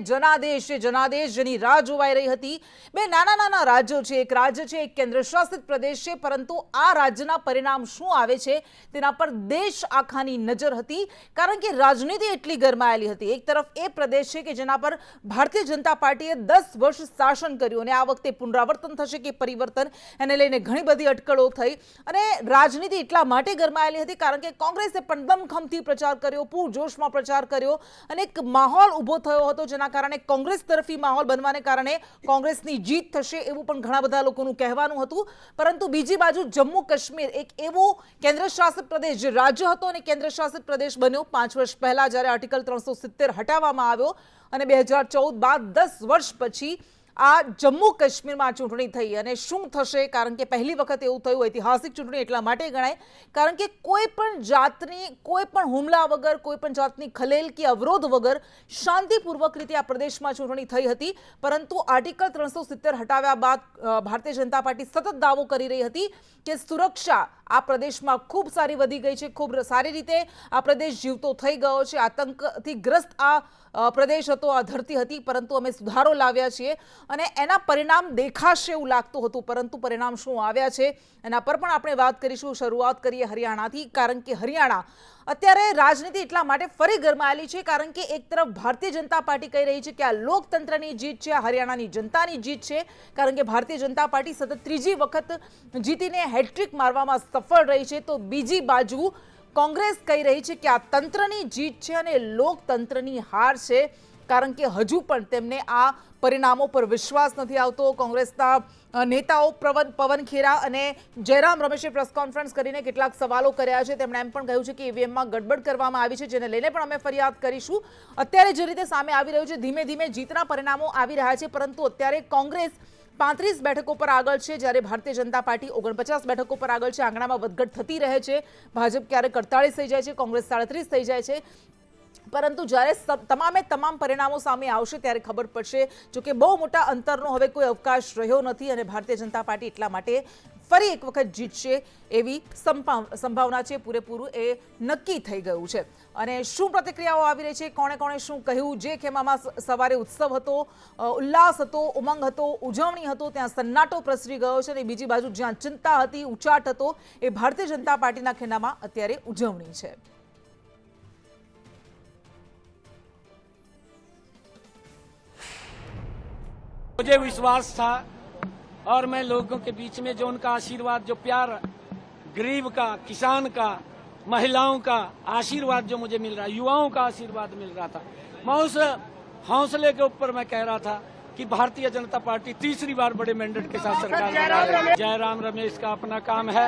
જનાદેશ છે, જનાદેશ જેની રાહ જોવાઈ રહી હતી। બે નાના નાના રાજ્યો છે, એક રાજ્ય છે, એક કેન્દ્રશાસિત પ્રદેશ છે, પરંતુ આ રાજ્યના પરિણામ શું આવે છે તેના પર દેશ આખાની નજર હતી, કારણ કે રાજનીતિ એટલી ગરમાયેલી હતી। એક તરફ એ પ્રદેશ છે કે જેના પર ભારતીય જનતા પાર્ટીએ 10 વર્ષ શાસન કર્યું અને આ વખતે પુનરાવર્તન થશે કે પરિવર્તન, એને લઈને ઘણી બધી અટકળો થઈ અને રાજનીતિ એટલા માટે ગરમાયેલી હતી કારણ કે કોંગ્રેસે પણ દમખમથી પ્રચાર કર્યો, પૂરજોશમાં પ્રચાર કર્યો અને એક માહોલ ઊભો થયો હતો, જેના કારણે કોંગ્રેસ તરફી માહોલ બનવાને કારણે કોંગ્રેસની જીત થશે એવું પણ ઘણા બધા લોકોનું કહેવાનું હતું। પરંતુ બીજી બાજુ જમ્મુ કાશ્મીર એક એવો કેન્દ્રશાસિત પ્રદેશ જે રાજ્ય હતો અને કેન્દ્રશાસિત પ્રદેશ બન્યો 5 વર્ષ પહેલા જ્યારે આર્ટિકલ 370 હટાવવામાં આવ્યો અને 2014 બાદ 10 વર્ષ પછી આ જમ્મુ કાશ્મીરમાં ચૂંટણી થઈ અને શું થશે, કારણ કે પહેલી વખત એવું થયું, ઐતિહાસિક ચૂંટણી એટલા માટે ગણાય કારણ કે કોઈ પણ જાતની કોઈ પણ હુમલા વગર, કોઈ પણ જાતની ખલેલ કે અવરોધ વગર શાંતિપૂર્વક રીતે આ પ્રદેશમાં ચૂંટણી થઈ હતી। પરંતુ આર્ટિકલ 370 હટાવ્યા બાદ ભારતીય જનતા પાર્ટી સતત દાવો કરી રહી હતી કે સુરક્ષા આ પ્રદેશમાં ખૂબ સારી વધી ગઈ છે, ખૂબ સારી રીતે આ પ્રદેશ જીવતો થઈ ગયો છે, આતંકથી ગ્રસ્ત આ પ્રદેશ હતો, આ ધરતી હતી, પરંતુ અમે સુધારો લાવ્યા છીએ અને એના પરિણામ દેખાશે એવું લાગતું હતું, પરંતુ પરિણામ શું આવ્યા છે એના પર પણ આપણે વાત કરીશું। શરૂઆત કરીએ હરિયાણાથી, કારણ કે હરિયાણા અત્યારે રાજનીતિ એટલા માટે ફરી ગરમાયેલી છે કારણ કે એક તરફ ભારતીય જનતા પાર્ટી કહી રહી છે કે આ લોકતંત્રની જીત છે, આ હરિયાણાની જનતાની જીત છે, કારણ કે ભારતીય જનતા પાર્ટી સતત ત્રીજી વખત જીતીને હેટ્રિક મારવામાં સફળ રહી છે, તો બીજી બાજુ કોંગ્રેસ કહી રહી છે કે આ તંત્રની જીત છે અને લોકતંત્રની હાર છે, કારણ કે હજુ પણ તેમને આ પરિણામો પર વિશ્વાસ નથી આવતો। કોંગ્રેસના નેતાઓ પવન ખેરા અને જયરામ રમેશે પ્રેસ કોન્ફરન્સ કરીને કેટલાક સવાલો કર્યા છે। તેમણે એમ પણ કહ્યું છે કે ઈવીએમમાં ગડબડ કરવામાં આવી છે, જેને લઈને પણ અમે ફરિયાદ કરીશું। અત્યારે જે રીતે સામે આવી રહ્યું છે, ધીમે ધીમે જીતના પરિણામો આવી રહ્યા છે, પરંતુ અત્યારે કોંગ્રેસ 35 બેઠકો પર આગળ છે, જ્યારે ભારતીય જનતા પાર્ટી 49 બેઠકો પર આગળ છે। આંકડામાં વધઘટ થતી રહે છે, ભાજપ ક્યારેક 48 થઈ જાય છે, કોંગ્રેસ 37 થઈ જાય છે, પરંતુ જ્યારે તમામે તમામ પરિણામો સામે આવશે ત્યારે ખબર પડશે। જો કે બહુ મોટા અંતરનો હવે કોઈ અવકાશ રહ્યો નથી અને ભારતીય જનતા પાર્ટી એટલા માટે ફરી એક વખત જીતશે એવી સંભાવના છે, પૂરેપૂરું એ નક્કી થઈ ગયું છે। અને શું પ્રતિક્રિયાઓ આવી રહી છે, કોણે કોણે શું કહ્યું, જે ખેમામાં સવારે ઉત્સવ હતો, ઉલ્લાસ હતો, ઉમંગ હતો, ઉજવણી હતો, ત્યાં સન્નાટો પ્રસરી ગયો છે અને બીજી બાજુ જ્યાં ચિંતા હતી, ઉચાટ હતો, એ ભારતીય જનતા પાર્ટીના ખેમામાં અત્યારે ઉજવણી છે। मुझे विश्वास था और मैं लोगों के बीच में जो उनका आशीर्वाद, जो प्यार, गरीब का, किसान का, महिलाओं का आशीर्वाद जो मुझे मिल रहा, युवाओं का आशीर्वाद मिल रहा था, मैं उस हौसले के ऊपर मैं कह रहा था कि भारतीय जनता पार्टी तीसरी बार बड़े मैंडेट के साथ सरकार बना रही है। जयराम रमेश का अपना काम है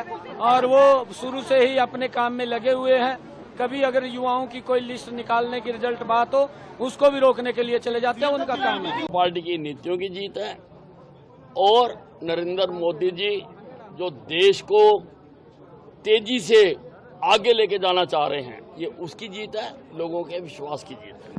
और वो शुरू से ही अपने काम में लगे हुए हैं। कभी अगर युवाओं की कोई लिस्ट निकालने की रिजल्ट बात हो, उसको भी रोकने के लिए चले जाते हैं, उनका काम है। पार्टी की नीतियों की जीत है और नरेंद्र मोदी जी जो देश को तेजी से आगे लेके जाना चाह रहे हैं, ये उसकी जीत है, लोगों के विश्वास की जीत है।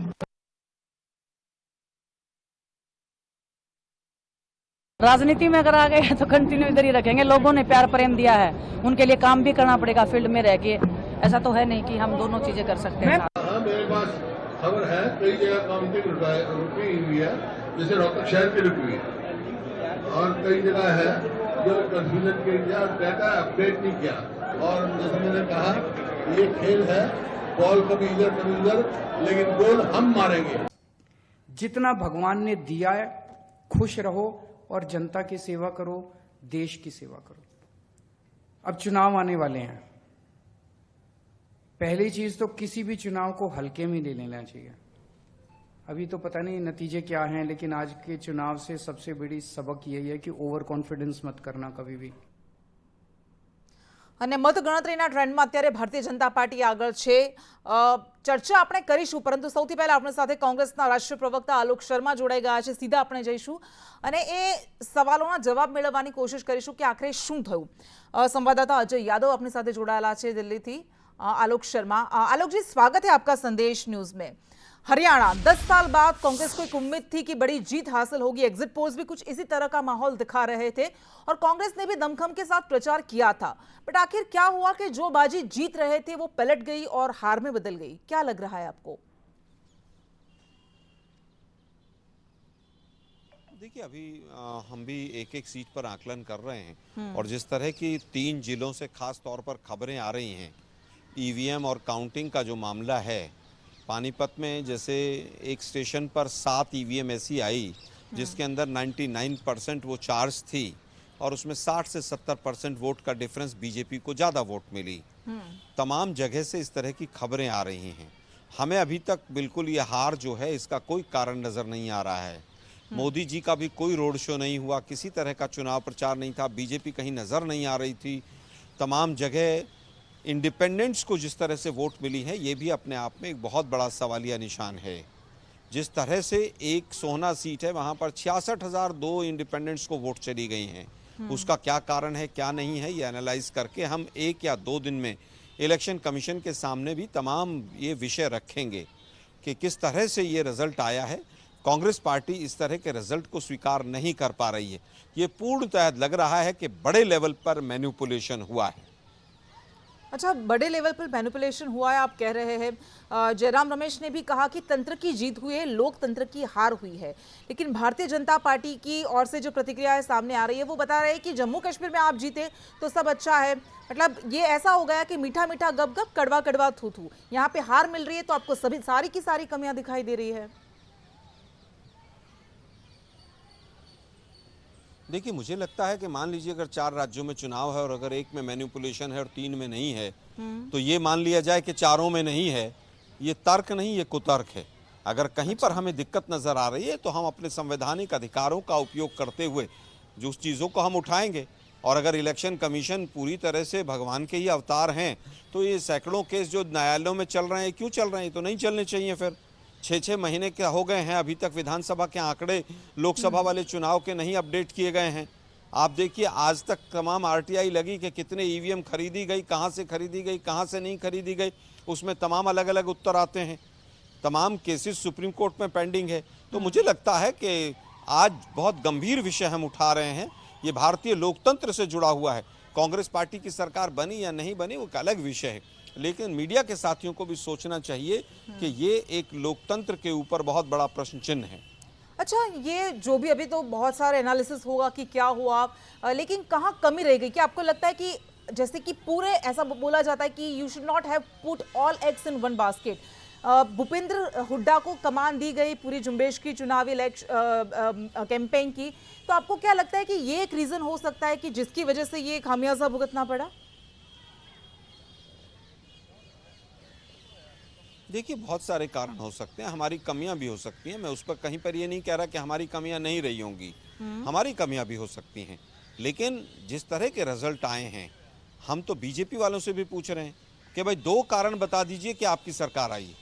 राजनीति में अगर आ गए तो कंटिन्यू इधर ही रखेंगे। लोगों ने प्यार प्रेम दिया है, उनके लिए काम भी करना पड़ेगा फील्ड में रह के। ऐसा तो है नहीं कि हम दोनों चीजें कर सकते हैं। हाँ, मेरे पास खबर है, कई जगह काउंटिंग रुकी हुई है, जैसे रोहतक शहर की रुकी हुई है और कई जगह है जो कंफ्यूजन के लिए डाटा अपडेट नहीं किया। और जैसे मैंने कहा, ये खेल है, बॉल कभी इधर कभी उधर, लेकिन गोल हम मारेंगे। जितना भगवान ने दिया है, खुश रहो और जनता की सेवा करो, देश की सेवा करो। अब चुनाव आने वाले हैं, पहली चीज तो किसी भी चुनाव को हल्के में ले लेना चाहिए। अभी तो पता नहीं नतीजे क्या हैं, लेकिन आज के चुनाव से सबसे बड़ी सबक यही है कि ओवर कॉन्फिडेंस मत करना कभी भी। અને મતગણતરીના ટ્રેન્ડમાં અત્યારે ભારતીય જનતા પાર્ટી આગળ છે। ચર્ચા આપણે કરીશું, પરંતુ સૌથી પહેલા આપણી સાથે કોંગ્રેસના રાષ્ટ્રીય પ્રવક્તા આલોક શર્મા જોડાઈ ગયા છે। સીધા આપણે જઈશું અને એ સવાલોના જવાબ મેળવવાની કોશિશ કરીશું કે આખરે શું થયું। સંવાદદાતા અજય यादव अपनी साथ जोड़ाયેલા છે દિલ્હીથી। आलोक शर्मा, आलोक जी स्वागत है आपका संदेश न्यूज में। हरियाणा 10 साल बाद कांग्रेस को एक उम्मीद थी कि बड़ी जीत हासिल होगी, एग्जिट पोल्स भी कुछ इसी तरह का माहौल दिखा रहे थे और कांग्रेस ने भी दमखम के साथ प्रचार किया था, बट आखिर क्या हुआ कि जो बाजी जीत रहे थे वो पलट गई और हार में बदल गई? क्या लग रहा है आपको? देखिए अभी हम भी एक एक सीट पर आकलन कर रहे हैं और जिस तरह की 3 जिलों से खास तौर पर खबरें आ रही हैं ईवीएम और काउंटिंग का जो मामला है, पानीपत में जैसे एक स्टेशन पर 7 ईवीएम ऐसी आई जिसके अंदर 99% वो चार्ज थी और उसमें 60 से 70% वोट का डिफरेंस बीजेपी को ज़्यादा वोट मिली। तमाम जगह से इस तरह की खबरें आ रही हैं। हमें अभी तक बिल्कुल ये हार जो है इसका कोई कारण नज़र नहीं आ रहा है। मोदी जी का भी कोई रोड शो नहीं हुआ, किसी तरह का चुनाव प्रचार नहीं था, बीजेपी कहीं नज़र नहीं आ रही थी। तमाम जगह इंडिपेंडेंट्स को जिस तरह से वोट मिली है ये भी अपने आप में एक बहुत बड़ा सवालिया निशान है। जिस तरह से एक सोहना सीट है वहाँ पर 66,002 इंडिपेंडेंट्स को वोट चली गई हैं, उसका क्या कारण है क्या नहीं है ये एनालाइज करके हम 1 या 2 दिन में इलेक्शन कमीशन के सामने भी तमाम ये विषय रखेंगे कि किस तरह से ये रिजल्ट आया है। कांग्रेस पार्टी इस तरह के रिजल्ट को स्वीकार नहीं कर पा रही है। ये पूर्णतः लग रहा है कि बड़े लेवल पर मैनिपुलेशन हुआ है। अच्छा, बड़े लेवल पर मैनिपुलेशन हुआ है आप कह रहे हैं। जयराम रमेश ने भी कहा कि तंत्र की जीत हुई है, लोकतंत्र की हार हुई है। लेकिन भारतीय जनता पार्टी की ओर से जो प्रतिक्रिया है सामने आ रही है वो बता रहे हैं कि जम्मू कश्मीर में आप जीते तो सब अच्छा है। मतलब ये ऐसा हो गया कि मीठा मीठा गप गप, कड़वा कड़वा थू थू। यहाँ पे हार मिल रही है तो आपको सभी सारी की सारी कमियां दिखाई दे रही है। देखिए मुझे लगता है कि मान लीजिए अगर 4 राज्यों में चुनाव है और अगर एक में मैनिपुलेशन है और 3 में नहीं है तो ये मान लिया जाए कि चारों में नहीं है। ये तर्क नहीं, ये कुतर्क है। अगर कहीं पर हमें दिक्कत नजर आ रही है तो हम अपने संवैधानिक अधिकारों का उपयोग करते हुए जो उस चीज़ों को हम उठाएंगे। और अगर इलेक्शन कमीशन पूरी तरह से भगवान के ही अवतार हैं तो ये सैकड़ों केस जो न्यायालयों में चल रहे हैं क्यों चल रहे हैं, तो नहीं चलने चाहिए। फिर 6-6 महीने क्या हो गए हैं, अभी तक विधानसभा के आंकड़े लोकसभा वाले चुनाव के नहीं अपडेट किए गए हैं। आप देखिए आज तक तमाम आरटीआई लगी कि कितने ईवीएम खरीदी गई, कहां से खरीदी गई, कहां से नहीं खरीदी गई, उसमें तमाम अलग अलग उत्तर आते हैं। तमाम केसेस सुप्रीम कोर्ट में पेंडिंग है। तो मुझे लगता है कि आज बहुत गंभीर विषय हम उठा रहे हैं। ये भारतीय लोकतंत्र से जुड़ा हुआ है। कांग्रेस पार्टी की सरकार बनी या नहीं बनी वो एक अलग विषय है, लेकिन मीडिया के साथियों को भी सोचना चाहिए कि ये एक लोकतंत्र के ऊपर बहुत बड़ा प्रश्न चिन्ह है। अच्छा, ये जो भी अभी तो बहुत सारे एनालिसिस होगा कि क्या हुआ, लेकिन कहाँ कमी रह गई? क्या आपको लगता है कि जैसे कि पूरे ऐसा बोला जाता है कि you should not have put all eggs in one basket. Bhupendra Hooda को कमान दी गई पूरी जुम्बेश की, चुनावी कैंपेन की, तो आपको क्या लगता है कि ये एक रीजन हो सकता है कि जिसकी वजह से ये खामियाजा भुगतना पड़ा? देखिए बहुत सारे कारण हो सकते हैं, हमारी कमियां भी हो सकती हैं। मैं उस पर कहीं पर ये नहीं कह रहा कि हमारी कमियां नहीं रही होंगी, हमारी कमियां भी हो सकती हैं। लेकिन जिस तरह के रिजल्ट आए हैं, हम तो बीजेपी वालों से भी पूछ रहे हैं कि भाई 2 कारण बता दीजिए कि आपकी सरकार आई।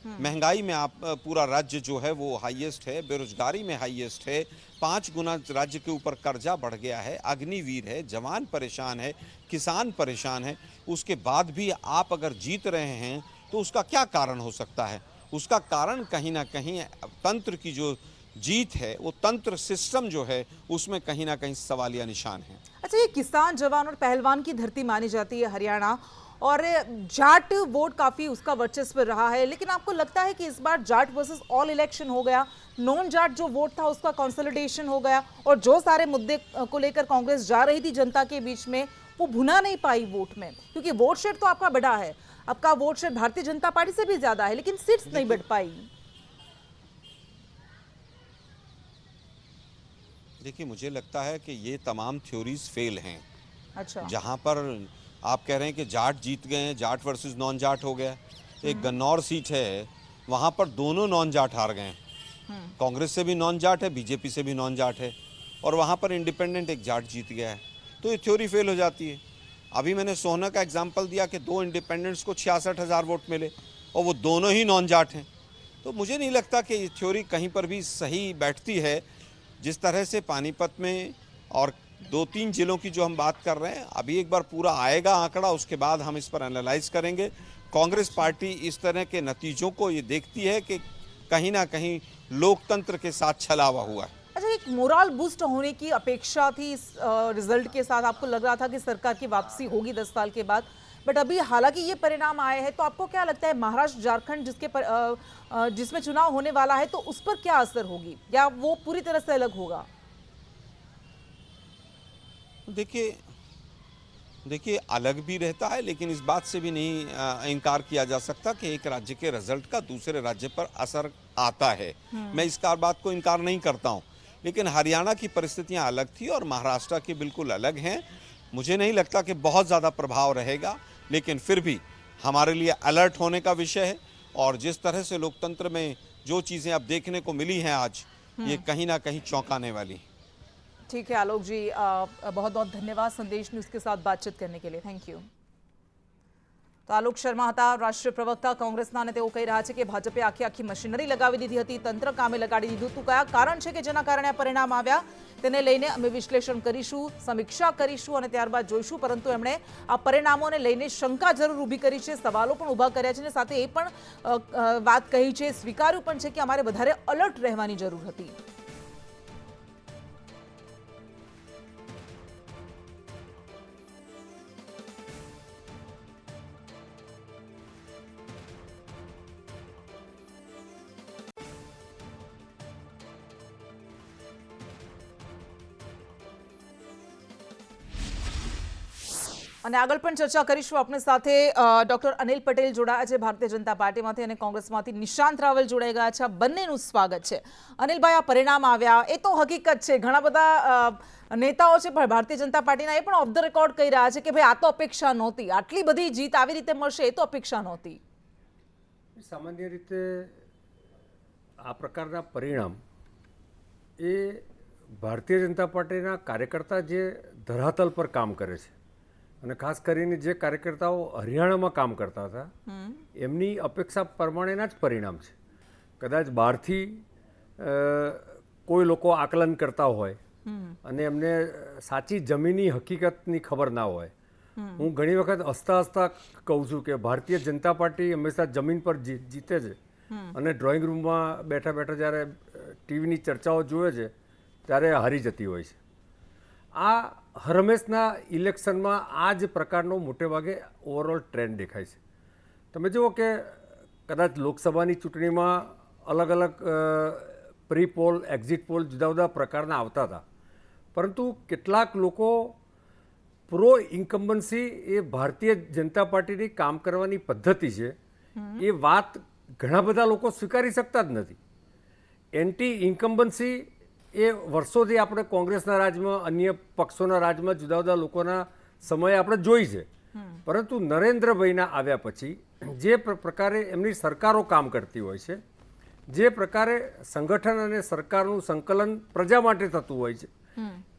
महंगाई में आप पूरा राज्य जो है वो हाईएस्ट है, बेरोजगारी में हाईएस्ट है, 5 गुना राज्य के ऊपर कर्जा बढ़ गया है, अग्निवीर है, जवान परेशान है, किसान परेशान है। उसके बाद भी आप अगर जीत रहे हैं तो उसका क्या कारण हो सकता है? उसका कारण कहीं ना कहीं तंत्र की जो जीत है, वो तंत्र सिस्टम जो है उसमें कहीं ना कहीं सवालिया निशान है। अच्छा, ये किसान, जवान और पहलवान की धरती मानी जाती है हरियाणा, और जाट वोट काफी उसका वर्चस्व रहा है। लेकिन आपको लगता है कि इस बार जाट वर्सेस ऑल इलेक्शन हो गया, नॉन जाट जो वोट था उसका कंसोलिडेशन हो गया, और जो सारे मुद्दे को लेकर कांग्रेस जा रही थी जनता के बीच में वो भुना नहीं पाई वोट में? क्योंकि वोट शेयर तो आपका बढ़ा है, आपका vote share Bharatiya Janata party से भी ज्यादा है, लेकिन सीट्स नहीं बढ़ पाई। देखिए मुझे लगता है कि ये तमाम थ्योरीज फेल हैं। अच्छा, जहाँ पर आप कह रहे हैं कि जाट जीत गए हैं, जाट वर्सेस नॉन जाट हो गया। एक गन्नौर सीट है, वहाँ पर दोनों नॉन जाट हार गए। कांग्रेस से भी नॉन जाट है, बीजेपी से भी नॉन जाट है, और वहाँ पर इंडिपेंडेंट एक जाट जीत गया है। तो ये थ्योरी फेल हो जाती है। अभी मैंने सोहना का एग्जाम्पल दिया कि 2 इंडिपेंडेंट्स को 66,000 वोट मिले और वो दोनों ही नॉन जाट हैं। तो मुझे नहीं लगता कि ये थ्योरी कहीं पर भी सही बैठती है। जिस तरह से पानीपत में और 2-3 जिलों की जो हम बात कर रहे हैं, अभी एक बार पूरा आएगा आंकड़ा, उसके बाद हम इस पर एनालाइज करेंगे। कांग्रेस पार्टी इस तरह के नतीजों को ये देखती है कि कहीं ना कहीं लोकतंत्र के साथ छलावा हुआ है। अच्छा, एक मोरल बूस्ट होने की अपेक्षा थी इस रिजल्ट के साथ। आपको लग रहा था कि सरकार की वापसी होगी 10 साल के बाद, बट अभी हालांकि ये परिणाम आए हैं, तो आपको क्या लगता है महाराष्ट्र झारखंड जिसमें चुनाव होने वाला है, तो उस पर क्या असर होगी, या वो पूरी तरह से अलग होगा? देखिए अलग भी रहता है, लेकिन इस बात से भी नहीं इनकार किया जा सकता कि एक राज्य के रिजल्ट का दूसरे राज्य पर असर आता है। मैं इस बात को इनकार नहीं करता हूं, लेकिन हरियाणा की परिस्थितियां अलग थी और महाराष्ट्र की बिल्कुल अलग हैं। मुझे नहीं लगता कि बहुत ज़्यादा प्रभाव रहेगा, लेकिन फिर भी हमारे लिए अलर्ट होने का विषय है। और जिस तरह से लोकतंत्र में जो चीज़ें अब देखने को मिली हैं आज, ये कहीं ना कहीं चौंकाने वाली। ठीक है आलोक जी, बहुत बहुत धन्यवाद संदेश न्यूज़ के साथ बातचीत करने के लिए, थैंक यू। तो आलोक शर्मा હતા રાષ્ટ્રીય પ્રવક્તા કોંગ્રેસના, અને તેઓ કહી રહ્યા છે કે ભાજપે આખી મશીનરી લગાવી દીધી હતી, તંત્ર કામે લગાડી દીધું હતું। કયા કારણ છે કે જેના કારણે આ પરિણામ આવ્યા તેને લઈને અમે વિશ્લેષણ કરીશું, સમીક્ષા કરીશું અને ત્યારબાદ જોઈશું। પરંતુ એમણે આ પરિણામોને લઈને શંકા જરૂર ઊભી કરી છે, સવાલો પણ ઊભા કર્યા છે અને સાથે એ પણ વાત કહી છે, સ્વીકાર્યું પણ છે કે અમારે વધારે અલર્ટ રહેવાની જરૂર હતી। અને આગળ પણ ચર્ચા કરીશું આપણી સાથે ડોક્ટર અનિલ પટેલ જોડાયા છે ભારતીય જનતા પાર્ટીમાંથી, અને કોંગ્રેસમાંથી નિશાંત રાવલ જોડાઈ ગયા છે। બંનેનું સ્વાગત છે। અનિલભાઈ, આ પરિણામ આવ્યા એ તો હકીકત છે, ઘણા બધા નેતાઓ છે પણ ભારતીય જનતા પાર્ટીના એ પણ ઓફ ધ રેકોર્ડ કહી રહ્યા છે કે ભાઈ આ તો અપેક્ષા નહોતી, આટલી બધી જીત આવી રીતે મળશે એ તો અપેક્ષા નહોતી। સામાન્ય રીતે આ પ્રકારના પરિણામ એ ભારતીય જનતા પાર્ટીના કાર્યકર્તા જે ધરાતલ પર કામ કરે છે, અને ખાસ કરીને જે કાર્યકર્તાઓ હરિયાણામાં કામ કરતા હતા એમની અપેક્ષા પ્રમાણેના જ પરિણામ છે। કદાચ બહારથી કોઈ લોકો આકલન કરતા હોય અને એમને સાચી જમીની હકીકતની ખબર ના હોય। હું ઘણી વખત હસતા હસતા કહું છું કે ભારતીય જનતા પાર્ટી હંમેશા જમીન પર જીતે છે, અને ડ્રોઈંગ રૂમમાં બેઠા બેઠા જ્યારે ટીવીની ચર્ચાઓ જુએ છે ત્યારે હારી જતી હોય છે। આ હરમેશના ઇલેક્શનમાં આ જ પ્રકારનો મોટે ભાગે ઓવરઓલ ટ્રેન્ડ દેખાય છે। તમે જુઓ કે કદાચ લોકસભાની ચૂંટણીમાં અલગ અલગ પ્રી પોલ, એક્ઝિટ પોલ જુદા જુદા પ્રકારના આવતા હતા, પરંતુ કેટલાક લોકો પ્રો ઇન્કમ્બન્સી એ ભારતીય જનતા પાર્ટીની કામ કરવાની પદ્ધતિ છે એ વાત ઘણા બધા લોકો સ્વીકારી શકતા જ નથી। એન્ટી ઇન્કમ્બન્સી એ વર્ષોથી આપણે કોંગ્રેસના રાજમાં, અન્ય પક્ષોના રાજમાં જુદા જુદા લોકોના સમયે આપણે જોઈ છે, પરંતુ નરેન્દ્રભાઈના આવ્યા પછી જે પ્રકારે એમની સરકારો કામ કરતી હોય છે, જે પ્રકારે સંગઠન અને સરકારનું સંકલન પ્રજા માટે થતું હોય છે,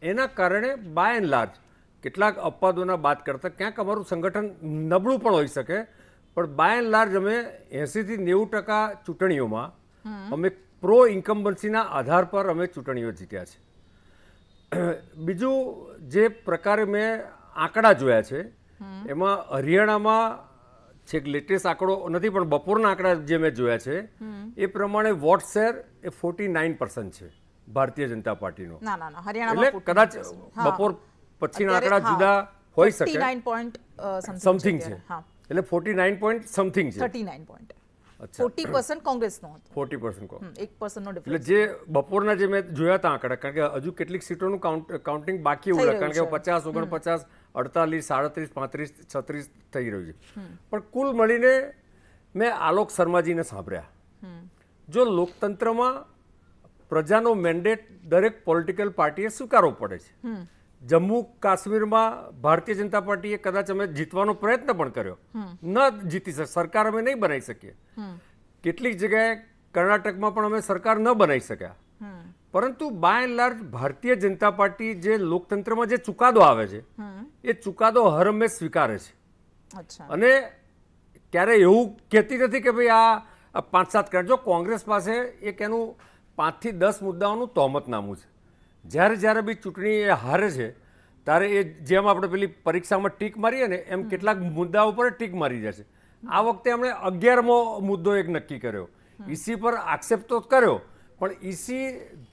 એના કારણે બાય એન્ડ લાર્જ કેટલાક અપવાદોના બાદ કરતાં ક્યાંક અમારું સંગઠન નબળું પણ હોઈ શકે, પણ બાય એન્ડ લાર્જ અમે 80થી 90% ચૂંટણીઓમાં અમે પ્રો ઇન્કમ્બન્સીના આધાર પર અમે ચૂંટણીઓ જીત્યા છે। બીજું જે પ્રકારે મેં આંકડા જોયા છે એમાં હરિયાણામાં છેક લેટેસ્ટ આંકડો નથી, પણ બપોરના આંકડા જે મેં જોયા છે એ પ્રમાણે વોટ શેર એ 49% છે ભારતીય જનતા પાર્ટીનો। એટલે કદાચ બપોર પછીના આંકડા જુદા હોઈ શકે, સમથિંગ છે, એટલે 49 પોઈન્ટ સમથિંગ છે, 39 પોઈન્ટ 40% કોંગ્રેસનો હતો, 40% 1%નો એટલે ડિફરન્સ। જે બપોરના જે મેં જોયા હતા આંકડા, કારણ કે હજુ કેટલીક સીટોનું કાઉન્ટિંગ બાકી એવું લાગે, કારણ કે 50, 49, 48, 37, 35, 36 થઈ રહ્યું છે, પણ કુલ મળીને મેં આલોક શર્માજીને સાંભળ્યા। જો લોકતંત્રમાં પ્રજાનો મેન્ડેટ દરેક પોલિટિકલ પાર્ટીએ સ્વીકારવો પડે છે। જમ્મુ કાશ્મીરમાં ભારતીય જનતા પાર્ટીએ કદાચ અમે જીતવાનો પ્રયત્ન પણ કર્યો, ન જીતી શકે, સરકાર અમે નહીં બનાવી શકીએ। કેટલીક જગ્યાએ કર્ણાટકમાં પણ અમે સરકાર ન બનાવી શક્યા, પરંતુ by and large Bharatiya Janata party જે લોકતંત્રમાં જે ચુકાદો આવે છે એ ચુકાદો હર હંમેશ સ્વીકારે છે, અને ક્યારેય એવું કહેતી નથી કે ભાઈ આ 5-7 કરોડ। જો કોંગ્રેસ પાસે એક એનું 5 થી 10 મુદ્દાઓનું તહોમતનામું છે, જ્યારે જ્યારે બી ચૂંટણી એ હારે છે ત્યારે એ જેમ આપણે પેલી પરીક્ષામાં ટીક મારીએ ને એમ કેટલાક મુદ્દાઓ પર ટીક મારી જાય છે। આ વખતે એમણે 11મો મુદ્દો એક નક્કી કર્યો, ઈસી પર આક્ષેપ તો કર્યો, પણ ઈસી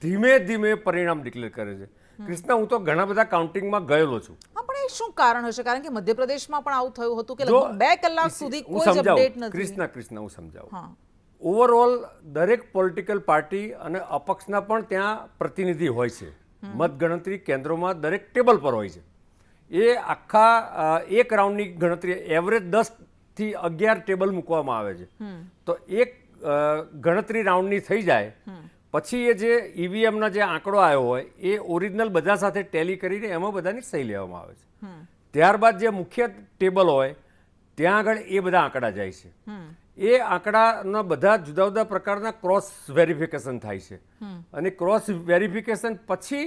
ધીમે ધીમે પરિણામ ડિક્લેર કરે છે। કૃષ્ણા, હું તો ઘણા બધા કાઉન્ટિંગમાં ગયેલો છું। પણ શું કારણ હશે? કારણ કે મધ્યપ્રદેશમાં પણ આવું થયું હતું કે જો લગભગ 2 કલાક સુધી હું કોઈ જ સમજાવું, અપડેટ નથી. કૃષ્ણ હું સમજાવું. હા. ઓવરઓલ દરેક પોલિટિકલ પાર્ટી અને અપક્ષના પણ ત્યાં પ્રતિનિધિ હોય છે. મતગણતરી કેન્દ્રોમાં દરેક ટેબલ પર હોય છે. એ આખા એક રાઉન્ડની ગણતરી એવરેજ 10 થી 11 ટેબલ મૂકવામાં આવે છે. તો એક ગણતરી રાઉન્ડની થઈ જાય પછી એ જે ઈવીએમનો જે આંકડો આવ્યો હોય એ ઓરિજિનલ બધા સાથે ટેલી કરીને એમાં બધાની સહી લેવામાં આવે છે. ત્યારબાદ જે મુખ્ય ટેબલ હોય ત્યાં આગળ એ બધા આંકડા જાય છે. એ આંકડાના બધા જુદા જુદા પ્રકારના ક્રોસ વેરિફિકેશન થાય છે અને ક્રોસ વેરિફિકેશન પછી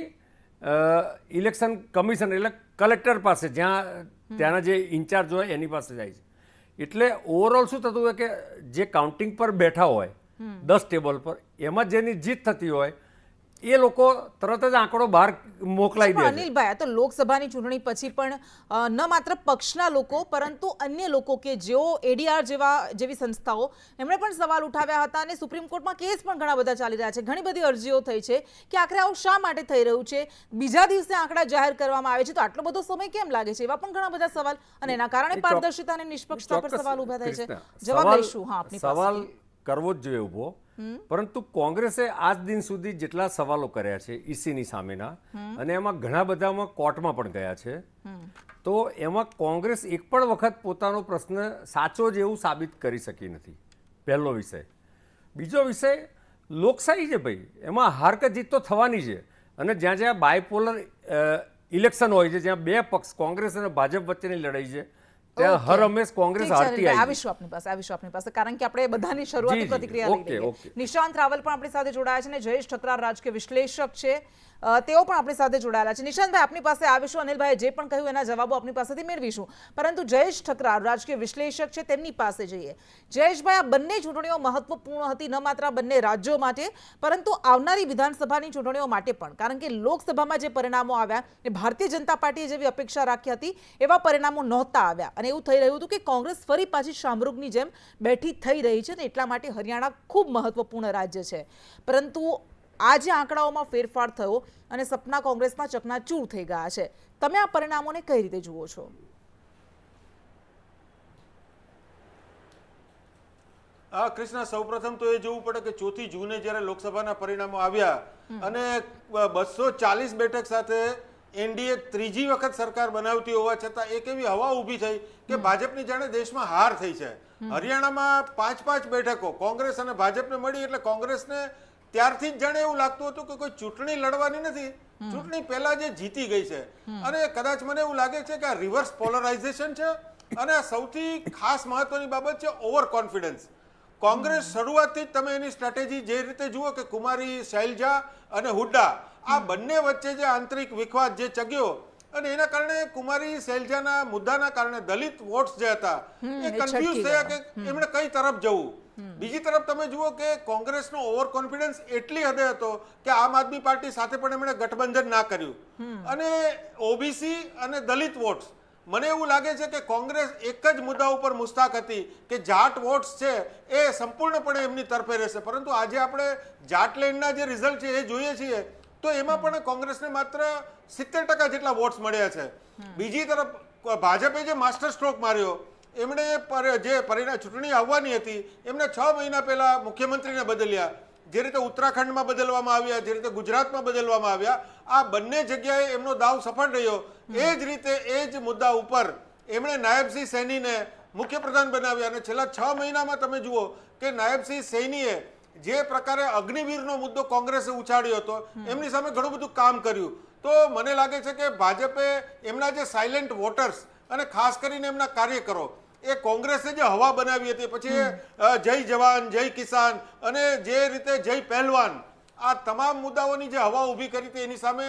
ઇલેક્શન કમિશન એટલે કલેક્ટર પાસે ત્યાંના જે ઇન્ચાર્જ હોય એની પાસે જાય છે. એટલે ઓવરઓલ શું થતું હોય કે જે કાઉન્ટિંગ પર બેઠા હોય 10 ટેબલ પર એમાં જેની જીત થતી હોય એ લોકો તરત જ આંકડો બહાર મોકલાઈ દે છે. અનિલભાઈ, આ તો લોકસભાની ચૂંટણી પછી પણ ન માત્ર પક્ષના લોકો પરંતુ અન્ય લોકો કે જેઓ એડીઆર જેવી સંસ્થાઓ એમણે પણ સવાલ ઉઠાવ્યા હતા અને સુપ્રીમ કોર્ટમાં કેસ પણ ઘણા બધા ચાલી રહ્યા છે. ઘણી બધી અરજીઓ થઈ છે કે આખરે આવું શા માટે થઈ રહ્યું છે? બીજા દિવસે આંકડા જાહેર કરવામાં આવે છે તો આટલો બધો સમય કેમ લાગે છે? એવા પણ ઘણા બધા સવાલ અને એના કારણે પારદર્શિતા અને નિષ્પક્ષતા પર સવાલ ઊભા થાય છે. જવાબ લઈશું. હા, આપની સવાલ પાસે કરવો જ જોઈએ ઊભો. પરંતુ કોંગ્રેસે આજ દિન સુધી જેટલા સવાલો કર્યા છે ઈસીની સામેના અને એમાં ઘણા બધામાં કોર્ટમાં પણ ગયા છે, તો એમાં કોંગ્રેસ એક પણ વખત પોતાનો પ્રશ્ન સાચો જ એવું સાબિત કરી શકી નથી. પહેલો વિષય. બીજો વિષય લોકશાહી છે ભાઈ, એમાં હાર કે જીત તો થવાની છે અને જ્યાં જ્યાં બાયપોલર ઇલેક્શન હોય છે, જ્યાં બે પક્ષ કોંગ્રેસ અને ભાજપ વચ્ચેની લડાઈ છે ત્યાં હર હંમેશ કોંગ્રેસ હારતી આવી. આવીશું આપની પાસે કારણ કે આપણે બધાની શરૂઆતી પ્રતિક્રિયા લઈ લઈએ. નિશાંત રાવલ પણ આપણી સાથે જોડાયા છે અને જયેશ ઠકરાર રાજકીય વિશ્લેષક છે, તેઓ પણ આપણી સાથે જોડાયેલા છે. નિશાંતભાઈ, આપની પાસે આવીશું. અનિલભાઈ જે પણ કહ્યું એના જવાબો આપની પાસેથી મેળવીશું, પરંતુ જયેશ ઠકરાર રાજકીય વિશ્લેષક છે તેમની પાસે જઈએ. જયેશભાઈ, આ બંને ચૂંટણીઓ મહત્વપૂર્ણ હતી, ન માત્ર બંને રાજ્યો માટે પરંતુ આવનારી વિધાનસભાની ચૂંટણીઓ માટે પણ, કારણ કે લોકસભામાં જે પરિણામો આવ્યા એ ભારતીય જનતા પાર્ટીએ જેવી અપેક્ષા રાખી હતી એવા પરિણામો નહોતા આવ્યા અને એવું થઈ રહ્યું હતું કે કોંગ્રેસ ફરી પાછી શામરૂગની જેમ બેઠી થઈ રહી છે અને એટલા માટે હરિયાણા ખૂબ મહત્વપૂર્ણ રાજ્ય છે. પરંતુ આજે આંકડાઓમાં ફેરફાર થયો અને સપના કોંગ્રેસના ચકનાચૂર થઈ ગયા છે. તમે આ પરિણામોને કઈ રીતે જુઓ છો? કૃષ્ણ, સૌપ્રથમ તો એ જોવું પડે કે 4 જૂને જ્યારે લોકસભાના પરિણામો આવ્યા અને 240 બેઠક સાથે એનડીએ ત્રીજી વખત સરકાર બનાવતી હોવા છતાં એક એવી હવા ઊભી થઈ કે ભાજપની જાણે દેશમાં હાર થઈ છે. હરિયાણામાં 5 બેઠકો કોંગ્રેસ અને ભાજપને મળી એટલે કોંગ્રેસને ત્યારથી જ જાણે એવું લાગતું હતું કે કોઈ ચૂંટણી લડવાની નથી, ચૂંટણી પહેલા જે જીતી ગઈ છે. અને કદાચ મને એવું લાગે છે કે આ રિવર્સ પોલરાઇઝેશન છે અને સૌથી ખાસ મહત્વની બાબત છે ઓવર કોન્ફિડન્સ. કોંગ્રેસ શરૂઆતથી જ તમે એની સ્ટ્રેટેજી જે રીતે જુઓ કે કુમારી શૈલજા અને હુડ્ડા આ બંને વચ્ચે જે આંતરિક વિખવાદ જે ચગ્યો અને એના કારણે કુમારી શૈલજાના મુદ્દાના કારણે દલિત વોટ્સ જે હતા એ કન્ફ્યુઝ થયા કે એમણે કઈ તરફ જવું. બીજી તરફ તમે જુઓ કે કોંગ્રેસનો ઓવર કોન્ફિડન્સ એટલી હદે હતો કે આમ આદમી પાર્ટી સાથે પણ એમણે ગઠબંધન ના કર્યું અને ઓબીસી અને દલિત વોટ્સ, મને એવું લાગે છે કે કોંગ્રેસ એક જ મુદ્દા ઉપર મુસ્તાક હતી કે જાટ વોટ્સ છે એ સંપૂર્ણપણે એમની તરફે રહેશે. પરંતુ આજે આપણે જાટલેન્ડના જે રિઝલ્ટ છે એ જોઈએ છીએ તો એમાં પણ કોંગ્રેસને માત્ર 70% જેટલા વોટ્સ મળ્યા છે. બીજી તરફ ભાજપે જે માસ્ટર સ્ટ્રોક માર્યો, એમણે જે ચૂંટણી આવવાની હતી એમણે 6 મહિના પહેલા મુખ્યમંત્રીને બદલ્યા, જે રીતે ઉત્તરાખંડમાં બદલવામાં આવ્યા, જે રીતે ગુજરાતમાં બદલવામાં આવ્યા, આ બંને જગ્યાએ એમનો દાવ સફળ રહ્યો. એ જ રીતે એ જ મુદ્દા ઉપર એમણે નાયબસિંહ સૈનીને મુખ્યપ્રધાન બનાવ્યા અને છેલ્લા 6 મહિનામાં તમે જુઓ કે નાયબસિંહ સૈનીએ જે પ્રકારે અગ્નિવીરનો મુદ્દો કોંગ્રેસે ઉછાળ્યો હતો એમની સામે ઘણું બધું કામ કર્યું. તો મને લાગે છે કે ભાજપે એમના જે સાયલેન્ટ વોટર્સ અને ખાસ કરીને એમના કાર્યકરો એ કોંગ્રેસે જે હવા બનાવી હતી, પછી જય જવાન જય કિસાન અને જે રીતે જય પહેલવાન, આ તમામ મુદ્દાઓની જે હવા ઊભી કરી હતી એની સામે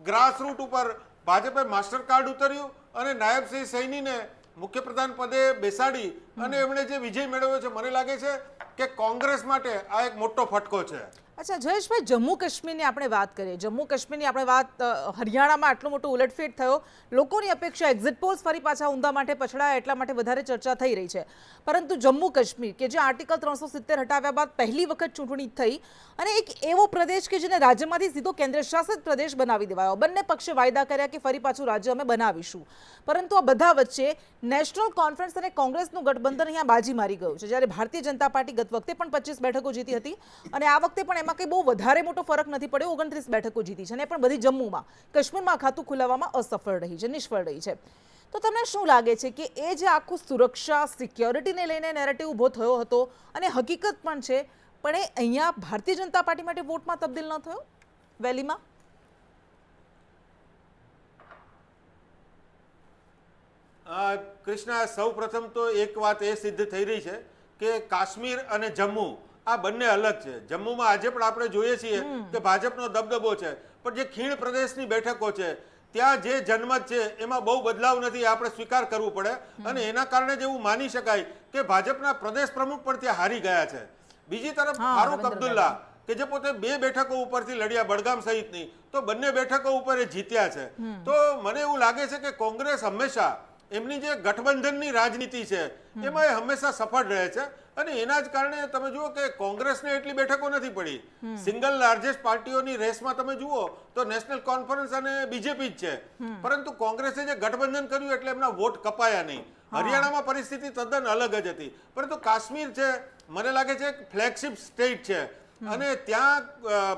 ગ્રાસરૂટ ઉપર ભાજપે માસ્ટર કાર્ડ ઉતર્યું અને નાયબસિંહ સૈનીને મુખ્યપ્રધાન પદે બેસાડી અને એમણે જે વિજય મેળવ્યો છે, મને લાગે છે કે કોંગ્રેસ માટે આ એક મોટો ફટકો છે. અચ્છા જયેશભાઈ, જમ્મુ કાશ્મીરની આપણે વાત કરીએ, જમ્મુ કાશ્મીરની આપણે વાત, હરિયાણામાં આટલો મોટો ઉલટફેર થયો, લોકોની અપેક્ષા એક્ઝિટ પોલ્સ ફરી પાછા ઊંધા માટે પછડાયા એટલા માટે વધારે ચર્ચા થઈ રહી છે, પરંતુ જમ્મુ કાશ્મીર કે જે આર્ટિકલ 370 હટાવ્યા બાદ પહેલી વખત ચૂંટણી થઈ અને એક એવો પ્રદેશ કે જેને રાજ્યમાંથી સીધો કેન્દ્ર શાસિત પ્રદેશ બનાવી દેવાયો, બંને પક્ષે વાયદા કર્યા કે ફરી પાછું રાજ્ય અમે બનાવીશું, પરંતુ આ બધા વચ્ચે નેશનલ કોન્ફરન્સ અને કોંગ્રેસનું ગઠબંધન અહીંયા બાજી મારી ગયું છે, જ્યારે ભારતીય જનતા પાર્ટી ગત વખતે પણ 25 બેઠકો જીતી હતી અને આ વખતે પણ એમાં કંઈ બહુ વધારે મોટો ફરક નથી પડ્યો, 29 બેઠકો જીતી છે અને પણ બધી જમ્મુમાં, કાશ્મીરમાં ખાતું ખોલાવવામાં અસફળ રહી છે, નિષ્ફળ રહી છે. તો તમને શું લાગે છે કે એ જે આખું સુરક્ષા સિક્યોરિટીને લઈને નેરેટિવ ઊભો થયો હતો અને હકીકત પણ છે, પણ એ અહીંયા ભારતીય જનતા પાર્ટી માટે વોટમાં તબદીલ ન થયો વેલીમાં? કૃષ્ણા, સૌ પ્રથમ તો એક વાત એ સિદ્ધ થઈ રહી છે કે કાશ્મીર અને જમ્મુ આ બંને અલગ છે. જમ્મુમાં આજે પણ આપણે જોઈએ છીએ કે ભાજપનો દબદબો છે, પણ જે ખીણ પ્રદેશની બેઠકો છે ત્યાં જે જનમત છે એમાં બહુ બદલાવ નથી, આપણે સ્વીકાર કરવું પડે અને એના કારણે જ એવું માની શકાય કે ભાજપના પ્રદેશ પ્રમુખ પણ ત્યાં હારી ગયા છે. બીજી તરફ ફારૂક અબ્દુલ્લા કે જે પોતે 2 બેઠકો ઉપરથી લડ્યા, બડગામ સહિતની, તો બંને બેઠકો ઉપર એ જીત્યા છે. તો મને એવું લાગે છે કે કોંગ્રેસ હંમેશા એમની જે ગઠબંધનની રાજનીતિ છે એમાં એ હંમેશા સફળ રહે છે અને એના જ કારણે તમે જુઓ કે કોંગ્રેસને એટલી બેઠકો નથી પડી. સિંગલ લાર્જેસ્ટ પાર્ટીઓની રેસમાં તમે જુઓ તો નેશનલ કોન્ફરન્સ અને બીજેપી જ છે, પરંતુ કોંગ્રેસે જે ગઠબંધન કર્યું એટલે એમના વોટ કપાયા નહીં. હરિયાણામાં પરિસ્થિતિ તદ્દન અલગ જ હતી, પરંતુ કાશ્મીર છે મને લાગે છે એક ફ્લેગશિપ સ્ટેટ છે અને ત્યાં